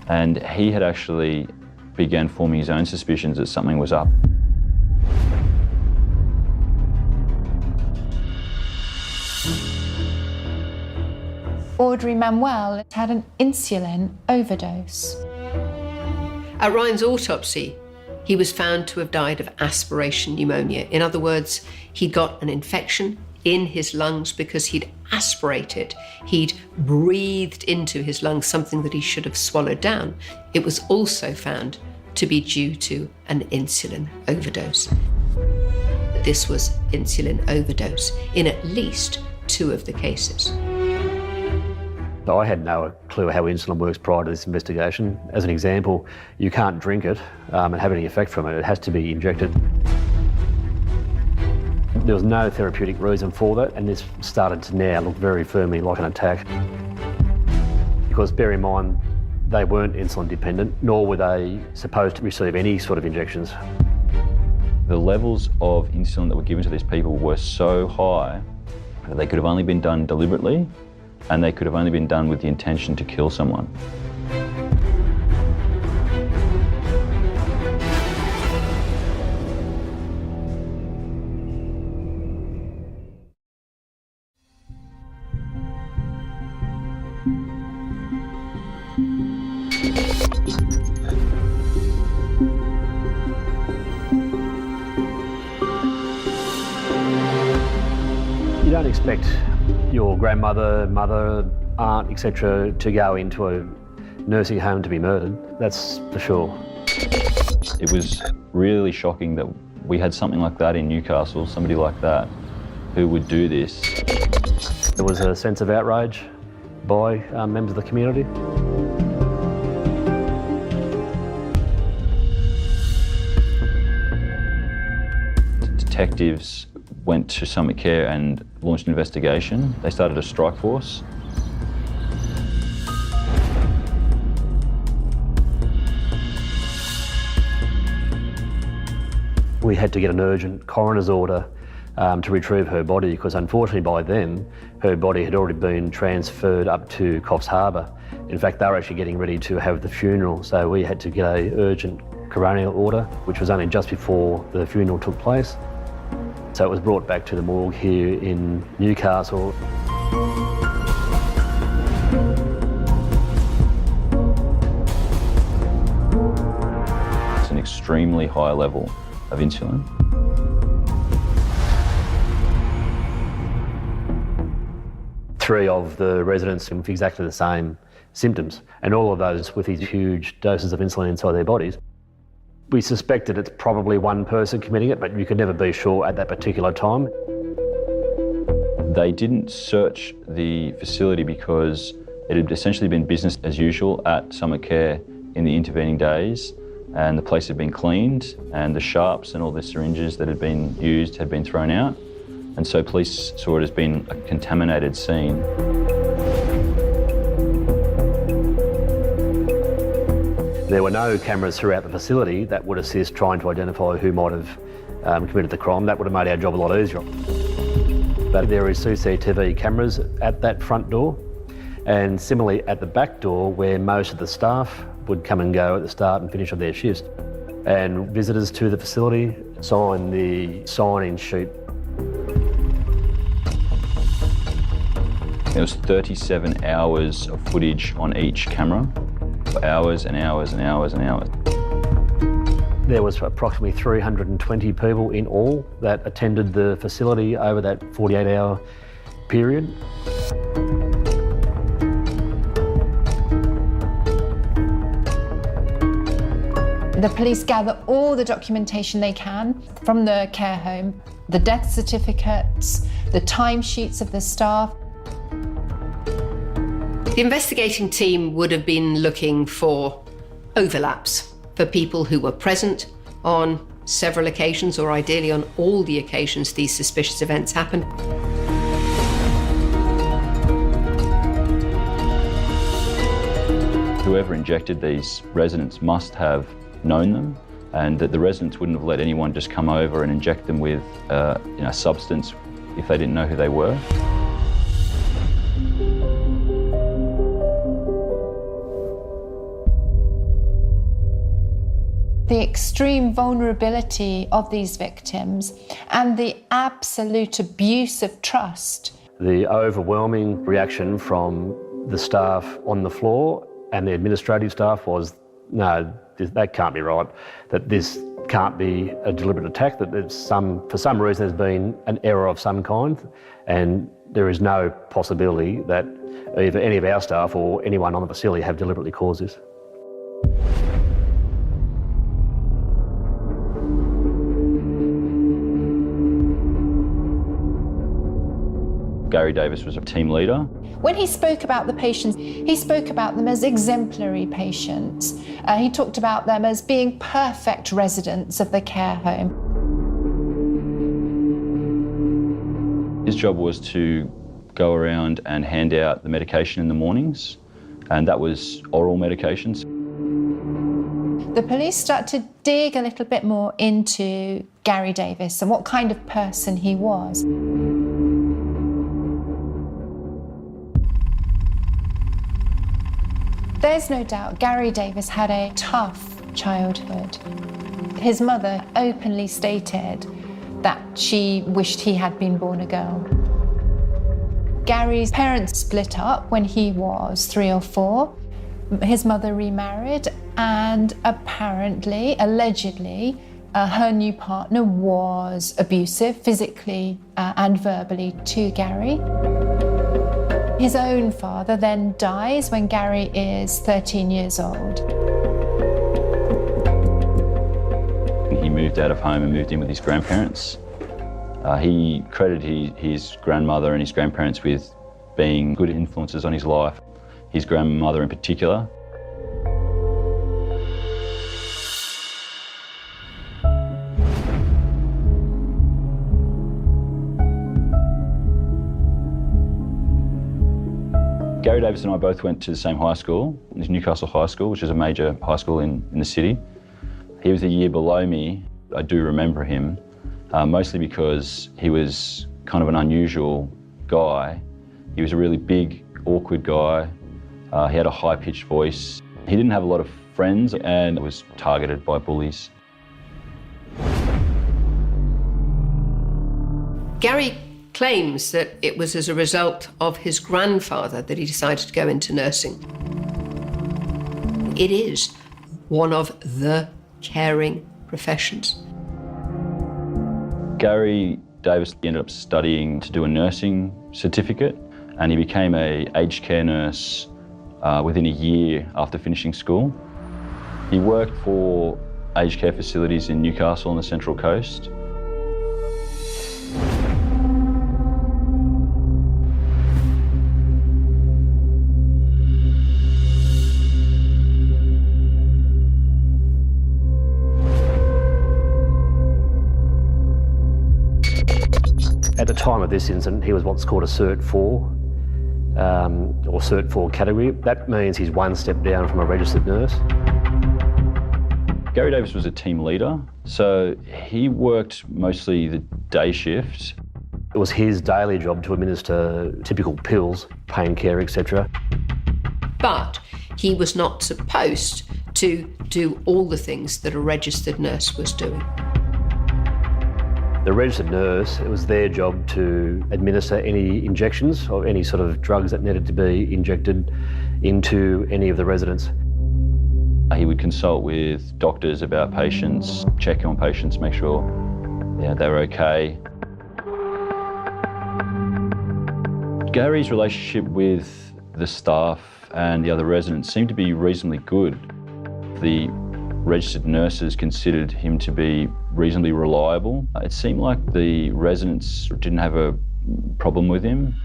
Speaker 17: and he had actually began forming his own suspicions that something was up.
Speaker 14: Audrey Manuel had an insulin overdose.
Speaker 16: At Ryan's autopsy, he was found to have died of aspiration pneumonia. In other words, he'd got an infection in his lungs because he'd aspirated. He'd breathed into his lungs something that he should have swallowed down. It was also found to be due to an insulin overdose. This was insulin overdose in at least 2 of the cases.
Speaker 15: I had no clue how insulin works prior to this investigation. As an example, you can't drink it and have any effect from it. It has to be injected. There was no therapeutic reason for that, and this started to now look very firmly like an attack. Because bear in mind, they weren't insulin dependent, nor were they supposed to receive any sort of injections.
Speaker 17: The levels of insulin that were given to these people were so high that they could have only been done deliberately, and they could have only been done with the intention to kill someone.
Speaker 15: You don't expect your grandmother, mother, aunt, etc. to go into a nursing home to be murdered. That's for sure.
Speaker 17: It was really shocking that we had something like that in Newcastle, somebody like that, who would do this.
Speaker 15: There was a sense of outrage by members of the community.
Speaker 17: Detectives went to Summit Care and launched an investigation. They started a strike force.
Speaker 15: We had to get an urgent coroner's order to retrieve her body, because unfortunately by then her body had already been transferred up to Coffs Harbour. In fact, they were actually getting ready to have the funeral, so we had to get an urgent coronial order, which was only just before the funeral took place. So it was brought back to the morgue here in Newcastle.
Speaker 17: It's an extremely high level of insulin.
Speaker 15: Three of the residents with exactly the same symptoms, and all of those with these huge doses of insulin inside their bodies. We suspected it's probably one person committing it, but you could never be sure at that particular time.
Speaker 17: They didn't search the facility because it had essentially been business as usual at Summit Care in the intervening days, and the place had been cleaned, and the sharps and all the syringes that had been used had been thrown out, and so police saw it as being a contaminated scene.
Speaker 15: There were no cameras throughout the facility that would assist trying to identify who might have committed the crime. That would have made our job a lot easier. But there is CCTV cameras at that front door, and similarly at the back door where most of the staff would come and go at the start and finish of their shifts. And visitors to the facility sign the sign-in sheet.
Speaker 17: There was 37 hours of footage on each camera. for hours and hours and hours and hours.
Speaker 15: There was approximately 320 people in all that attended the facility over that 48-hour period.
Speaker 14: The police gather all the documentation they can from the care home, the death certificates, the timesheets of the staff.
Speaker 16: The investigating team would have been looking for overlaps for people who were present on several occasions, or ideally on all the occasions these suspicious events happened.
Speaker 17: Whoever injected these residents must have known them, and that the residents wouldn't have let anyone just come over and inject them with substance if they didn't know who they were.
Speaker 14: The extreme vulnerability of these victims and the absolute abuse of trust.
Speaker 15: The overwhelming reaction from the staff on the floor and the administrative staff was, no, that can't be right, that this can't be a deliberate attack, that for some reason there's been an error of some kind, and there is no possibility that either any of our staff or anyone on the facility have deliberately caused this.
Speaker 17: Gary Davis was a team leader.
Speaker 14: When he spoke about the patients, he spoke about them as exemplary patients. He talked about them as being perfect residents of the care home.
Speaker 17: His job was to go around and hand out the medication in the mornings, and that was oral medications.
Speaker 14: The police start to dig a little bit more into Gary Davis and what kind of person he was. There's no doubt Gary Davis had a tough childhood. His mother openly stated that she wished he had been born a girl. Gary's parents split up when he was 3 or 4. His mother remarried, and apparently, allegedly, her new partner was abusive physically and verbally to Gary. His own father then dies when Gary is 13 years old.
Speaker 17: He moved out of home and moved in with his grandparents. He credited his grandmother and his grandparents with being good influences on his life, his grandmother in particular. Gary Davis and I both went to the same high school, Newcastle High School, which is a major high school in the city. He was a year below me. I do remember him, mostly because he was kind of an unusual guy. He was a really big, awkward guy. He had a high-pitched voice. He didn't have a lot of friends and was targeted by bullies.
Speaker 16: Gary claims that it was as a result of his grandfather that he decided to go into nursing. It is one of the caring professions.
Speaker 17: Gary Davis ended up studying to do a nursing certificate, and he became an aged care nurse within a year after finishing school. He worked for aged care facilities in Newcastle on the Central Coast.
Speaker 15: At the time of this incident, he was what's called a Cert 4, or Cert 4 category. That means he's one step down from a registered nurse.
Speaker 17: Gary Davis was a team leader, so he worked mostly the day shift.
Speaker 15: It was his daily job to administer typical pills, pain care, etc.
Speaker 16: But he was not supposed to do all the things that a registered nurse was doing.
Speaker 15: The registered nurse, it was their job to administer any injections or any sort of drugs that needed to be injected into any of the residents.
Speaker 17: He would consult with doctors about patients, check on patients, make sure they were okay. Gary's relationship with the staff and the other residents seemed to be reasonably good. The registered nurses considered him to be reasonably reliable. It seemed like the residents didn't have a problem with him.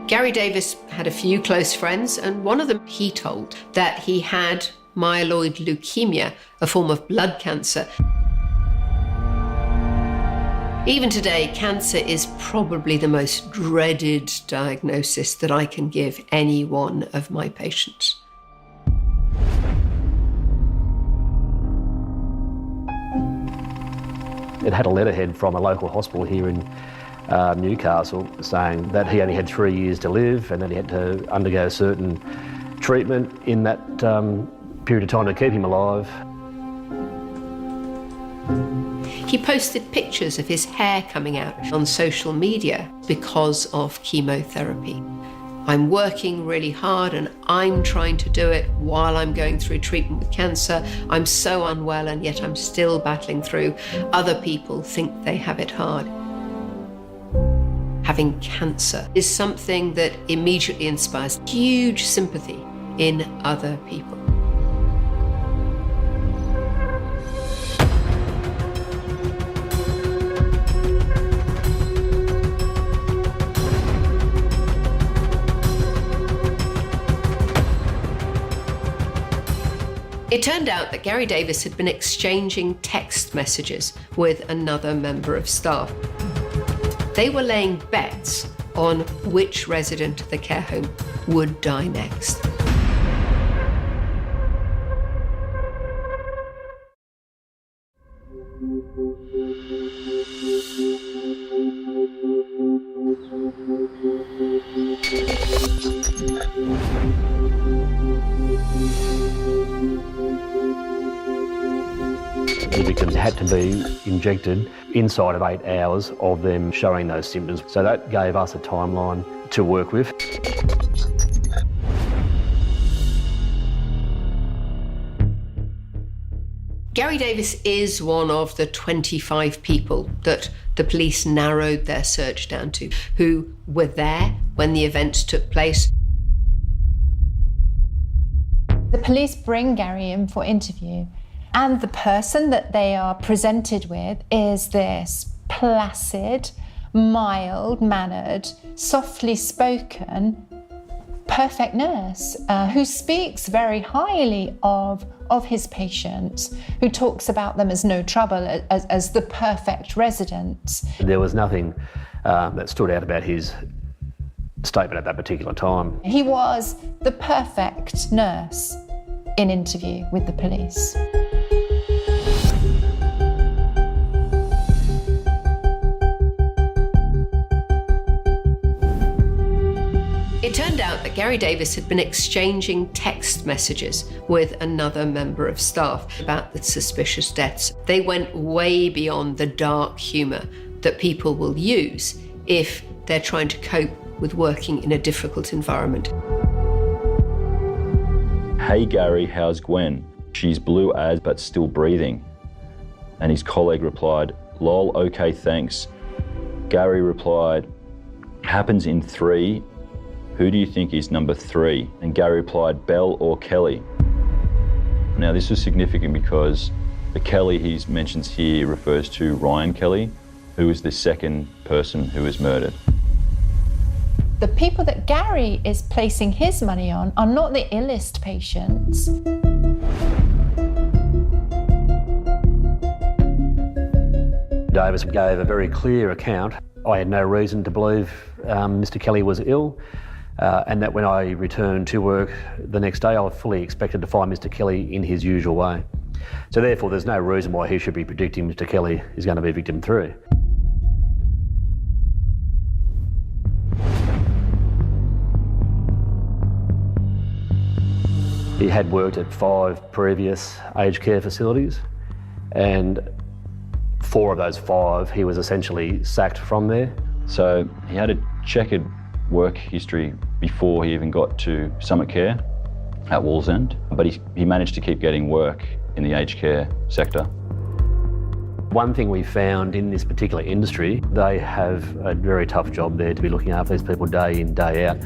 Speaker 16: Gary Davis had a few close friends, and one of them he told that he had myeloid leukemia, a form of blood cancer. Even today, cancer is probably the most dreaded diagnosis that I can give any one of my patients.
Speaker 15: It had a letterhead from a local hospital here in Newcastle saying that he only had 3 years to live and that he had to undergo certain treatment in that period of time to keep him alive.
Speaker 16: He posted pictures of his hair coming out on social media because of chemotherapy. I'm working really hard and I'm trying to do it while I'm going through treatment with cancer. I'm so unwell and yet I'm still battling through. Other people think they have it hard. Having cancer is something that immediately inspires huge sympathy in other people. It turned out that Gary Davis had been exchanging text messages with another member of staff. They were laying bets on which resident of the care home would die next.
Speaker 15: The victims had to be injected inside of 8 hours of them showing those symptoms. So that gave us a timeline to work with.
Speaker 16: Gary Davis is one of the 25 people that the police narrowed their search down to, who were there when the events took place.
Speaker 14: The police bring Gary in for interview, and the person that they are presented with is this placid, mild-mannered, softly spoken, perfect nurse who speaks very highly of his patients, who talks about them as no trouble, as the perfect residents.
Speaker 15: There was nothing that stood out about his statement at that particular time.
Speaker 14: He was the perfect nurse in interview with the police.
Speaker 16: It turned out that Gary Davis had been exchanging text messages with another member of staff about the suspicious deaths. They went way beyond the dark humour that people will use if they're trying to cope with working in a difficult environment.
Speaker 17: Hey Gary, how's Gwen? She's blue as but still breathing. And his colleague replied, lol, okay, thanks. Gary replied, happens in 3. Who do you think is number 3? And Gary replied, Belle or Kelly. Now this is significant because the Kelly he mentions here refers to Ryan Kelly, who was the second person who was murdered.
Speaker 14: The people that Gary is placing his money on are not the illest patients.
Speaker 15: Davis gave a very clear account. I had no reason to believe Mr. Kelly was ill, and that when I returned to work the next day, I fully expected to find Mr. Kelly in his usual way. So therefore, there's no reason why he should be predicting Mr. Kelly is going to be victim 3. He had worked at 5 previous aged care facilities, and 4 of those 5 he was essentially sacked from there.
Speaker 17: So he had a checkered work history before he even got to Summit Care at Wallsend, but he managed to keep getting work in the aged care sector.
Speaker 15: One thing we found in this particular industry, they have a very tough job there to be looking after these people day in, day out.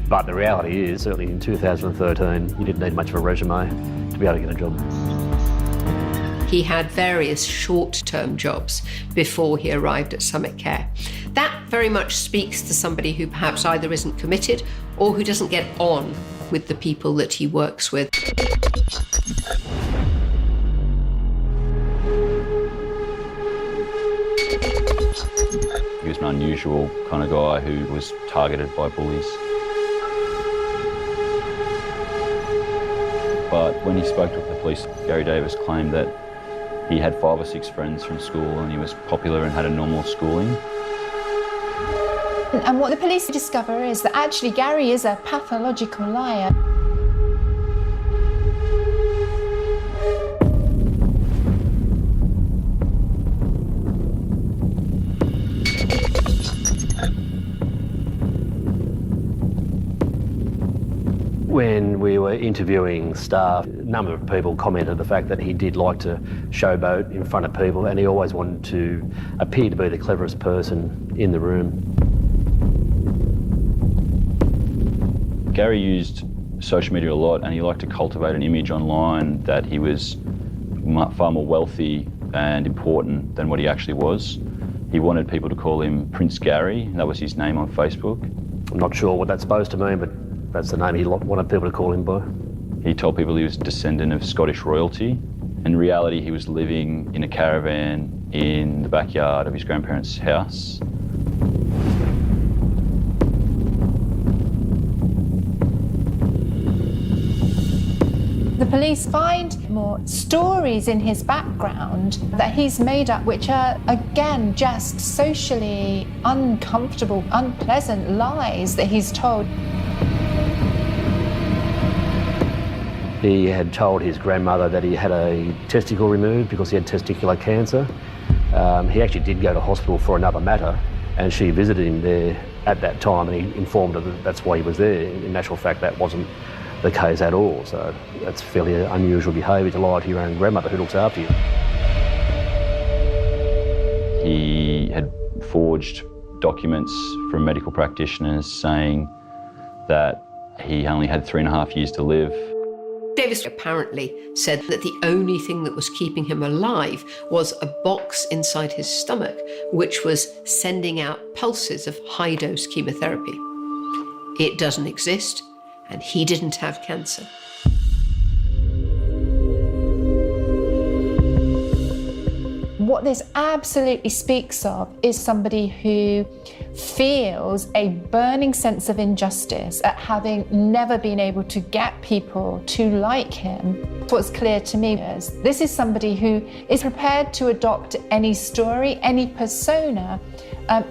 Speaker 15: But the reality is, certainly in 2013, you didn't need much of a resume to be able to get a job.
Speaker 16: He had various short-term jobs before he arrived at Summit Care. That very much speaks to somebody who perhaps either isn't committed or who doesn't get on with the people that he works with.
Speaker 17: He was an unusual kind of guy who was targeted by bullies. But when he spoke to the police, Gary Davis claimed that he had 5 or 6 friends from school and he was popular and had a normal schooling.
Speaker 14: And what the police discover is that actually Gary is a pathological liar.
Speaker 15: When we were interviewing staff, a number of people commented the fact that he did like to showboat in front of people and he always wanted to appear to be the cleverest person in the room.
Speaker 17: Gary used social media a lot and he liked to cultivate an image online that he was far more wealthy and important than what he actually was. He wanted people to call him Prince Gary, that was his name on Facebook.
Speaker 15: I'm not sure what that's supposed to mean, but that's the name he wanted people to call him by.
Speaker 17: He told people he was a descendant of Scottish royalty. In reality, he was living in a caravan in the backyard of his grandparents' house.
Speaker 14: The police find more stories in his background that he's made up, which are, again, just socially uncomfortable, unpleasant lies that he's told.
Speaker 15: He had told his grandmother that he had a testicle removed because he had testicular cancer. He actually did go to hospital for another matter, and she visited him there at that time, and he informed her that that's why he was there. In actual fact, that wasn't the case at all, so that's fairly unusual behaviour to lie to your own grandmother who looks after you.
Speaker 17: He had forged documents from medical practitioners saying that he only had 3.5 years to live.
Speaker 16: Davis apparently said that the only thing that was keeping him alive was a box inside his stomach, which was sending out pulses of high-dose chemotherapy. It doesn't exist, and he didn't have cancer.
Speaker 14: What this absolutely speaks of is somebody who feels a burning sense of injustice at having never been able to get people to like him. What's clear to me is this is somebody who is prepared to adopt any story, any persona,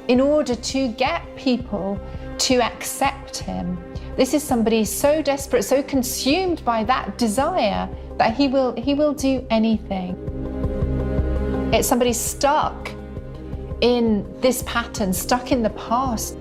Speaker 14: in order to get people to accept him. This is somebody so desperate, so consumed by that desire that he will do anything. It's somebody stuck in this pattern, stuck in the past.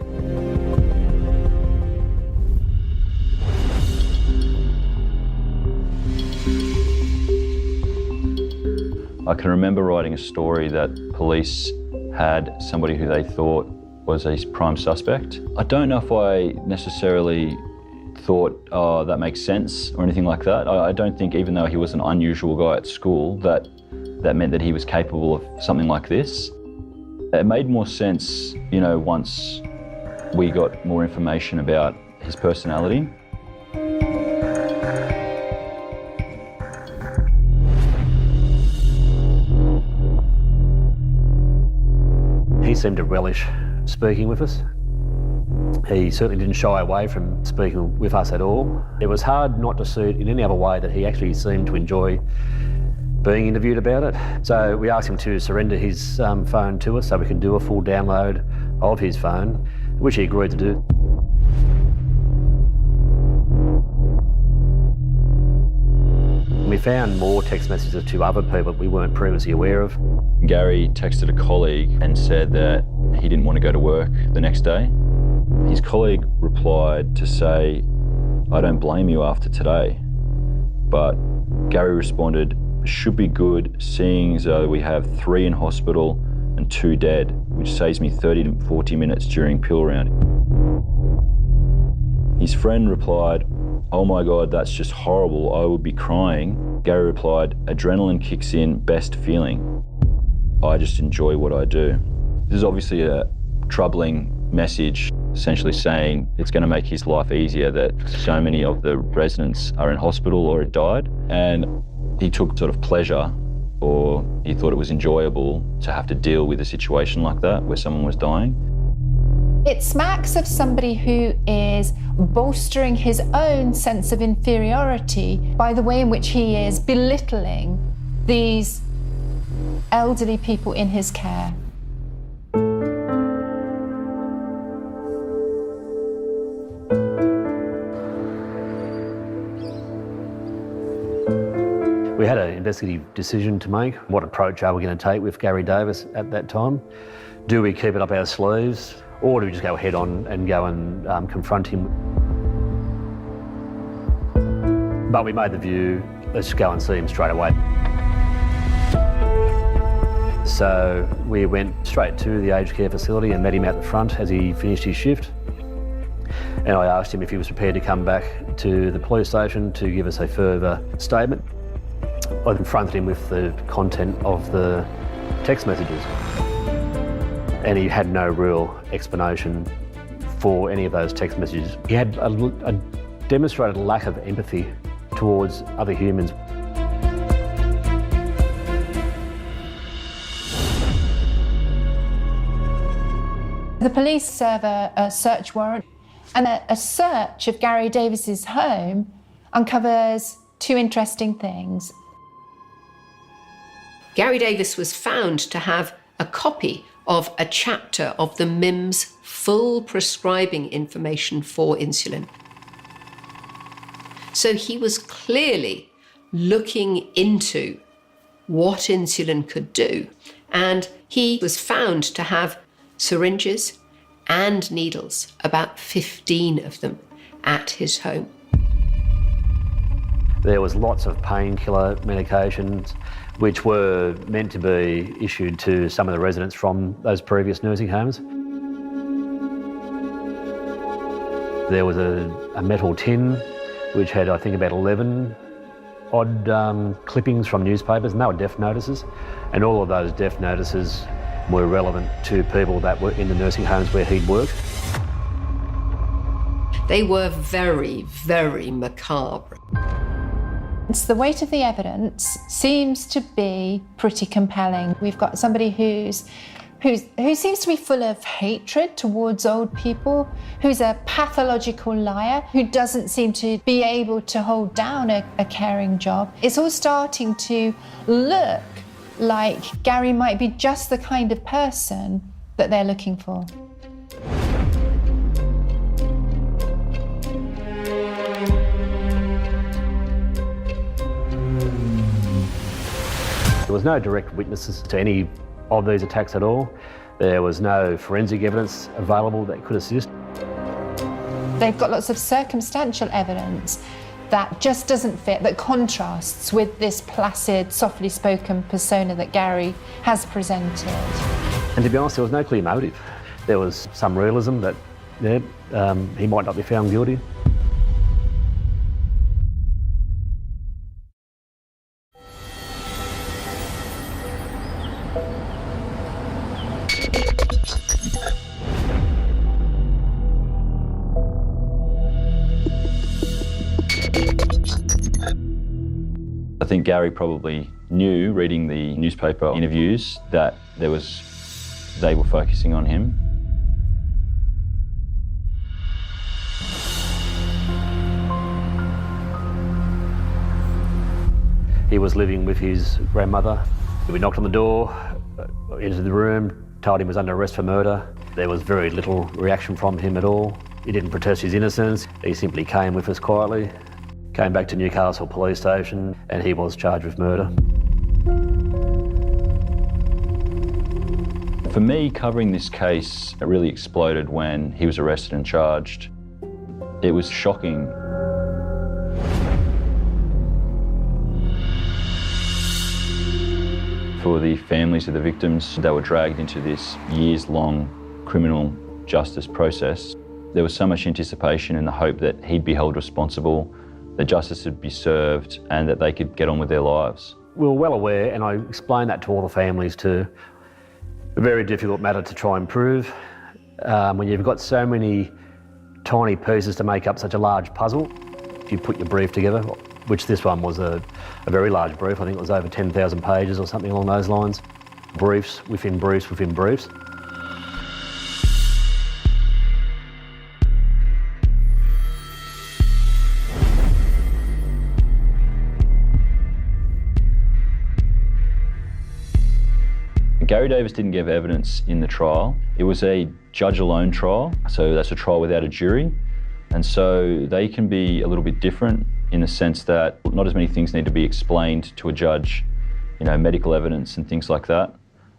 Speaker 17: I can remember writing a story that police had somebody who they thought was a prime suspect. I don't know if I necessarily thought, oh, that makes sense or anything like that. I don't think, even though he was an unusual guy at school, that meant that he was capable of something like this. It made more sense, you know, once we got more information about his personality.
Speaker 15: He seemed to relish speaking with us. He certainly didn't shy away from speaking with us at all. It was hard not to see it in any other way that he actually seemed to enjoy being interviewed about it. So we asked him to surrender his phone to us so we can do a full download of his phone, which he agreed to do. We found more text messages to other people we weren't previously aware of.
Speaker 17: Gary texted a colleague and said that he didn't want to go to work the next day. His colleague replied to say, "I don't blame you after today." But Gary responded, "Should be good, seeing as though we have 3 in hospital and 2 dead, which saves me 30 to 40 minutes during pill round." His friend replied, "Oh my God, that's just horrible, I would be crying." Gary replied, "Adrenaline kicks in, best feeling. I just enjoy what I do." This is obviously a troubling message, essentially saying it's going to make his life easier that so many of the residents are in hospital or had died. And he took sort of pleasure, or he thought it was enjoyable to have to deal with a situation like that where someone was dying.
Speaker 14: It smacks of somebody who is bolstering his own sense of inferiority by the way in which he is belittling these elderly people in his care.
Speaker 15: We had an investigative decision to make. What approach are we going to take with Gary Davis at that time? Do we keep it up our sleeves, or do we just go head on and go and confront him? But we made the view, let's go and see him straight away. So we went straight to the aged care facility and met him out the front as he finished his shift. And I asked him if he was prepared to come back to the police station to give us a further statement. I confronted him with the content of the text messages, and he had no real explanation for any of those text messages. He had a demonstrated lack of empathy towards other humans.
Speaker 14: The police serve a search warrant, and a search of Gary Davis's home uncovers 2 interesting things.
Speaker 16: Gary Davis was found to have a copy of a chapter of the MIMS full prescribing information for insulin. So he was clearly looking into what insulin could do, and he was found to have syringes and needles, about 15 of them, at his home.
Speaker 15: There was lots of painkiller medications which were meant to be issued to some of the residents from those previous nursing homes. There was a metal tin which had, I think, about 11 odd clippings from newspapers, and they were death notices. And all of those death notices were relevant to people that were in the nursing homes where he'd worked.
Speaker 16: They were very, very macabre.
Speaker 14: The weight of the evidence seems to be pretty compelling. We've got somebody who seems to be full of hatred towards old people, who's a pathological liar, who doesn't seem to be able to hold down a caring job. It's all starting to look like Gary might be just the kind of person that they're looking for.
Speaker 15: There was no direct witnesses to any of these attacks at all. There was no forensic evidence available that could assist.
Speaker 14: They've got lots of circumstantial evidence that just doesn't fit, that contrasts with this placid, softly spoken persona that Gary has presented.
Speaker 15: And to be honest, there was no clear motive. There was some realism that he might not be found guilty.
Speaker 17: I think Gary probably knew, reading the newspaper interviews, that they were focusing on him.
Speaker 15: He was living with his grandmother. We knocked on the door, entered the room, told him he was under arrest for murder. There was very little reaction from him at all. He didn't protest his innocence. He simply came with us quietly, came back to Newcastle Police Station, and he was charged with murder.
Speaker 17: For me, covering this case, it really exploded when he was arrested and charged. It was shocking. For the families of the victims, they were dragged into this years-long criminal justice process. There was so much anticipation and the hope that he'd be held responsible, that justice would be served, and that they could get on with their lives.
Speaker 15: We were well aware, and I explained that to all the families too. A very difficult matter to try and prove. When you've got so many tiny pieces to make up such a large puzzle, if you put your brief together, which this one was a very large brief, I think it was over 10,000 pages or something along those lines. Briefs within briefs within briefs.
Speaker 17: Gary Davis didn't give evidence in the trial. It was a judge-alone trial, so that's a trial without a jury. And so they can be a little bit different in the sense that not as many things need to be explained to a judge, medical evidence and things like that.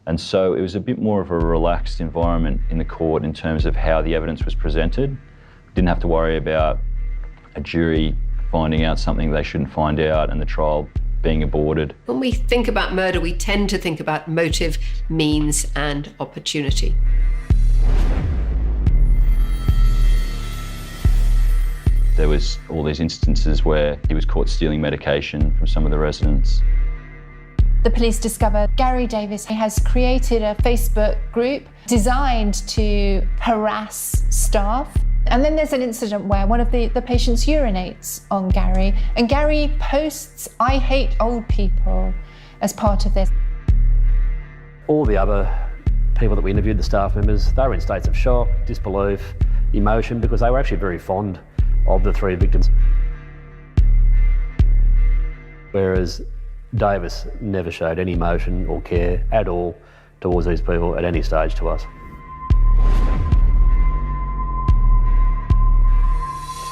Speaker 17: And so it was a bit more of a relaxed environment in the court in terms of how the evidence was presented. Didn't have to worry about a jury finding out something they shouldn't find out and the trial being aborted.
Speaker 16: When we think about murder, we tend to think about motive, means, and opportunity.
Speaker 17: There was all these instances where he was caught stealing medication from some of the residents.
Speaker 14: The police discovered Gary Davis has created a Facebook group designed to harass staff. And then there's an incident where one of the patients urinates on Gary, and Gary posts, "I hate old people," as part of this.
Speaker 15: All the other people that we interviewed, the staff members, they were in states of shock, disbelief, emotion, because they were actually very fond of the three victims. Whereas Davis never showed any emotion or care at all towards these people at any stage to us.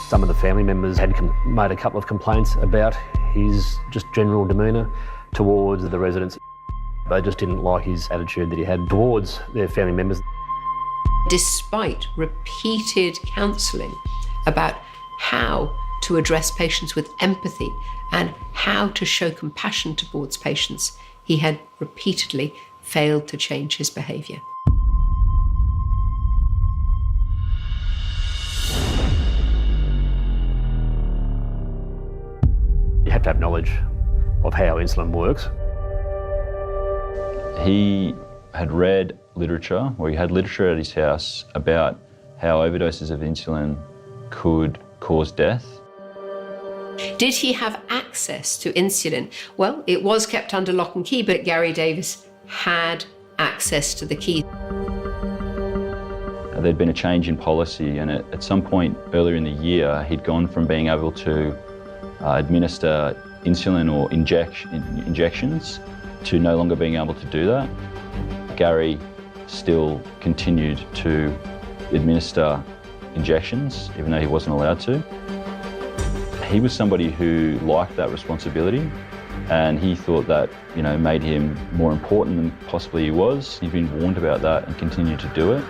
Speaker 15: Some of the family members had made a couple of complaints about his just general demeanour towards the residents. They just didn't like his attitude that he had towards their family members.
Speaker 16: Despite repeated counselling about how to address patients with empathy and how to show compassion towards patients, he had repeatedly failed to change his behaviour.
Speaker 15: You have to have knowledge of how insulin works.
Speaker 17: He had read literature, or he had literature at his house about how overdoses of insulin could cause death.
Speaker 16: Did he have access to insulin? Well, it was kept under lock and key, but Gary Davis had access to the key.
Speaker 17: There'd been a change in policy, and at some point earlier in the year, he'd gone from being able to administer insulin or injections to no longer being able to do that. Gary still continued to administer injections, even though he wasn't allowed to. He was somebody who liked that responsibility, and he thought that, made him more important than possibly he was. He'd been warned about that and continued to do it.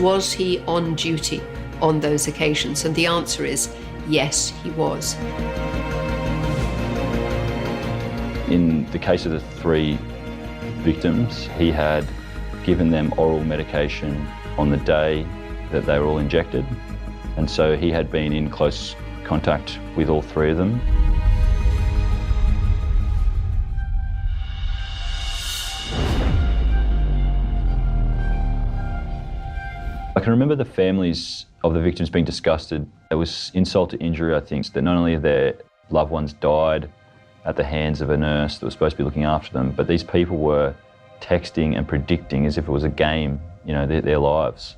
Speaker 16: Was he on duty on those occasions? And the answer is yes, he was.
Speaker 17: In the case of the three victims, he had given them oral medication on the day that they were all injected. And so he had been in close contact with all three of them. I can remember the families of the victims being disgusted. It was insult to injury, I think, that not only their loved ones died at the hands of a nurse that was supposed to be looking after them, but these people were texting and predicting as if it was a game, their lives.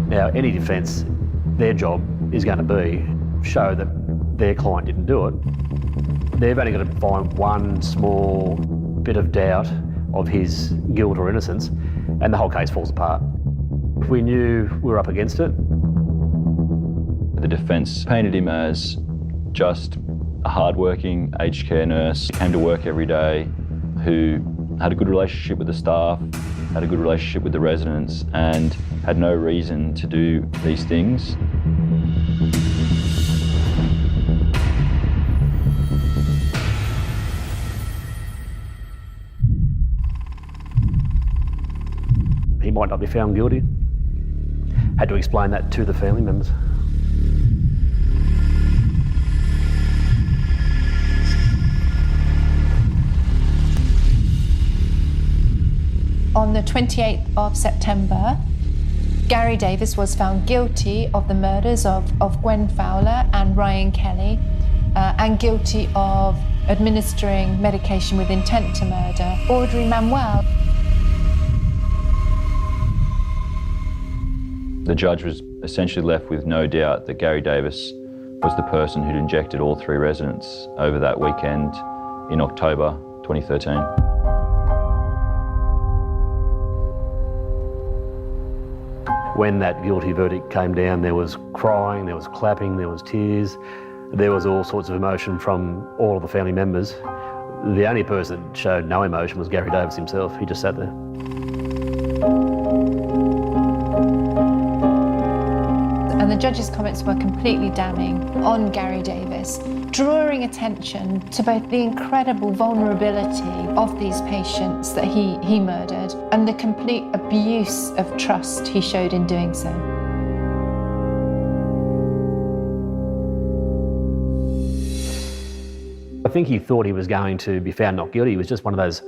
Speaker 15: Now, any defence, their job is going to be show that their client didn't do it. They've only got to find one small bit of doubt of his guilt or innocence, and the whole case falls apart. We knew we were up against it.
Speaker 17: The defence painted him as just a hard-working aged care nurse, came to work every day, who had a good relationship with the staff, had a good relationship with the residents, and had no reason to do these things.
Speaker 15: He might not be found guilty. Had to explain that to the family members.
Speaker 14: On the 28th of September, Gary Davis was found guilty of the murders of Gwen Fowler and Ryan Kelly, and guilty of administering medication with intent to murder Audrey Manuel.
Speaker 17: The judge was essentially left with no doubt that Gary Davis was the person who'd injected all 3 residents over that weekend in October 2013.
Speaker 15: When that guilty verdict came down, there was crying, there was clapping, there was tears, there was all sorts of emotion from all of the family members. The only person that showed no emotion was Gary Davis himself. He just sat there.
Speaker 14: And the judge's comments were completely damning on Gary Davis, drawing attention to both the incredible vulnerability of these patients that he murdered and the complete abuse of trust he showed in doing so.
Speaker 15: I think he thought he was going to be found not guilty. He was just one of those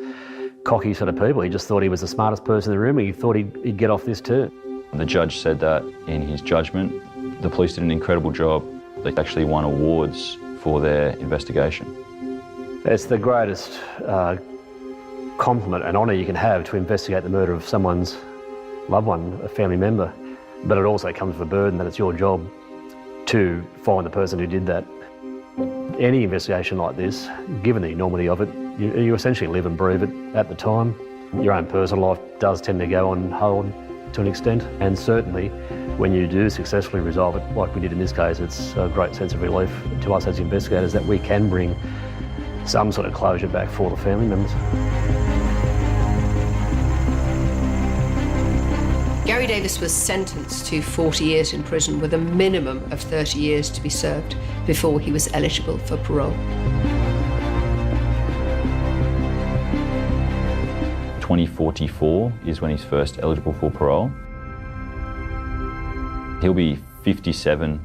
Speaker 15: cocky sort of people. He just thought he was the smartest person in the room, and he thought he'd get off this too.
Speaker 17: The judge said that in his judgment. The police did an incredible job. They actually won awards for their investigation.
Speaker 15: It's the greatest compliment and honour you can have to investigate the murder of someone's loved one, a family member. But it also comes with a burden that it's your job to find the person who did that. Any investigation like this, given the enormity of it, you essentially live and breathe it at the time. Your own personal life does tend to go on hold to an extent, and certainly when you do successfully resolve it, like we did in this case, it's a great sense of relief to us as investigators that we can bring some sort of closure back for the family members.
Speaker 16: Gary Davis was sentenced to 40 years in prison with a minimum of 30 years to be served before he was eligible for parole.
Speaker 17: 2044 is when he's first eligible for parole. He'll be 57.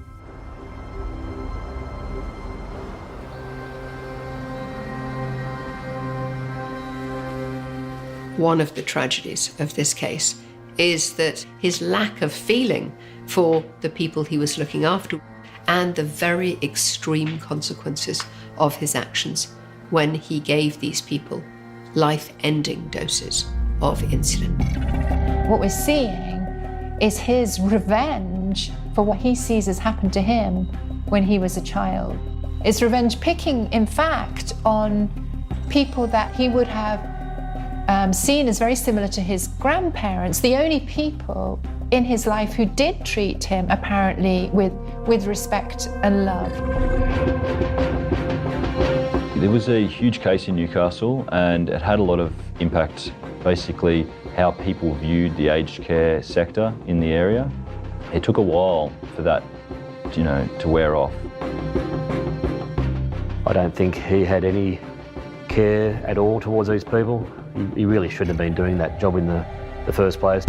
Speaker 16: One of the tragedies of this case is that his lack of feeling for the people he was looking after and the very extreme consequences of his actions when he gave these people life-ending doses of insulin.
Speaker 14: What we're seeing is his revenge for what he sees has happened to him when he was a child. It's revenge picking, in fact, on people that he would have seen as very similar to his grandparents, the only people in his life who did treat him apparently with respect and love.
Speaker 17: There was a huge case in Newcastle and it had a lot of impact, basically how people viewed the aged care sector in the area. It took a while for that, to wear off.
Speaker 15: I don't think he had any care at all towards these people. He really shouldn't have been doing that job in the first place.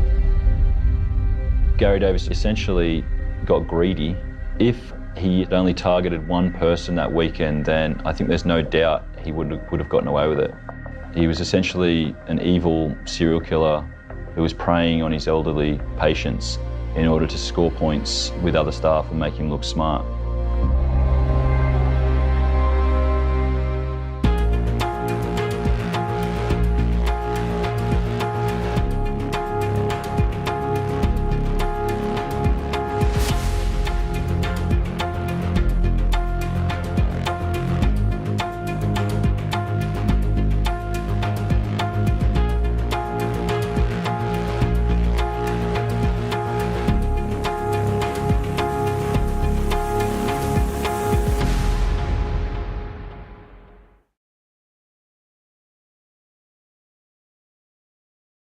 Speaker 17: Gary Davis essentially got greedy. If he had only targeted one person that weekend, then I think there's no doubt he would have gotten away with it. He was essentially an evil serial killer who was preying on his elderly patients in order to score points with other staff and make him look smart.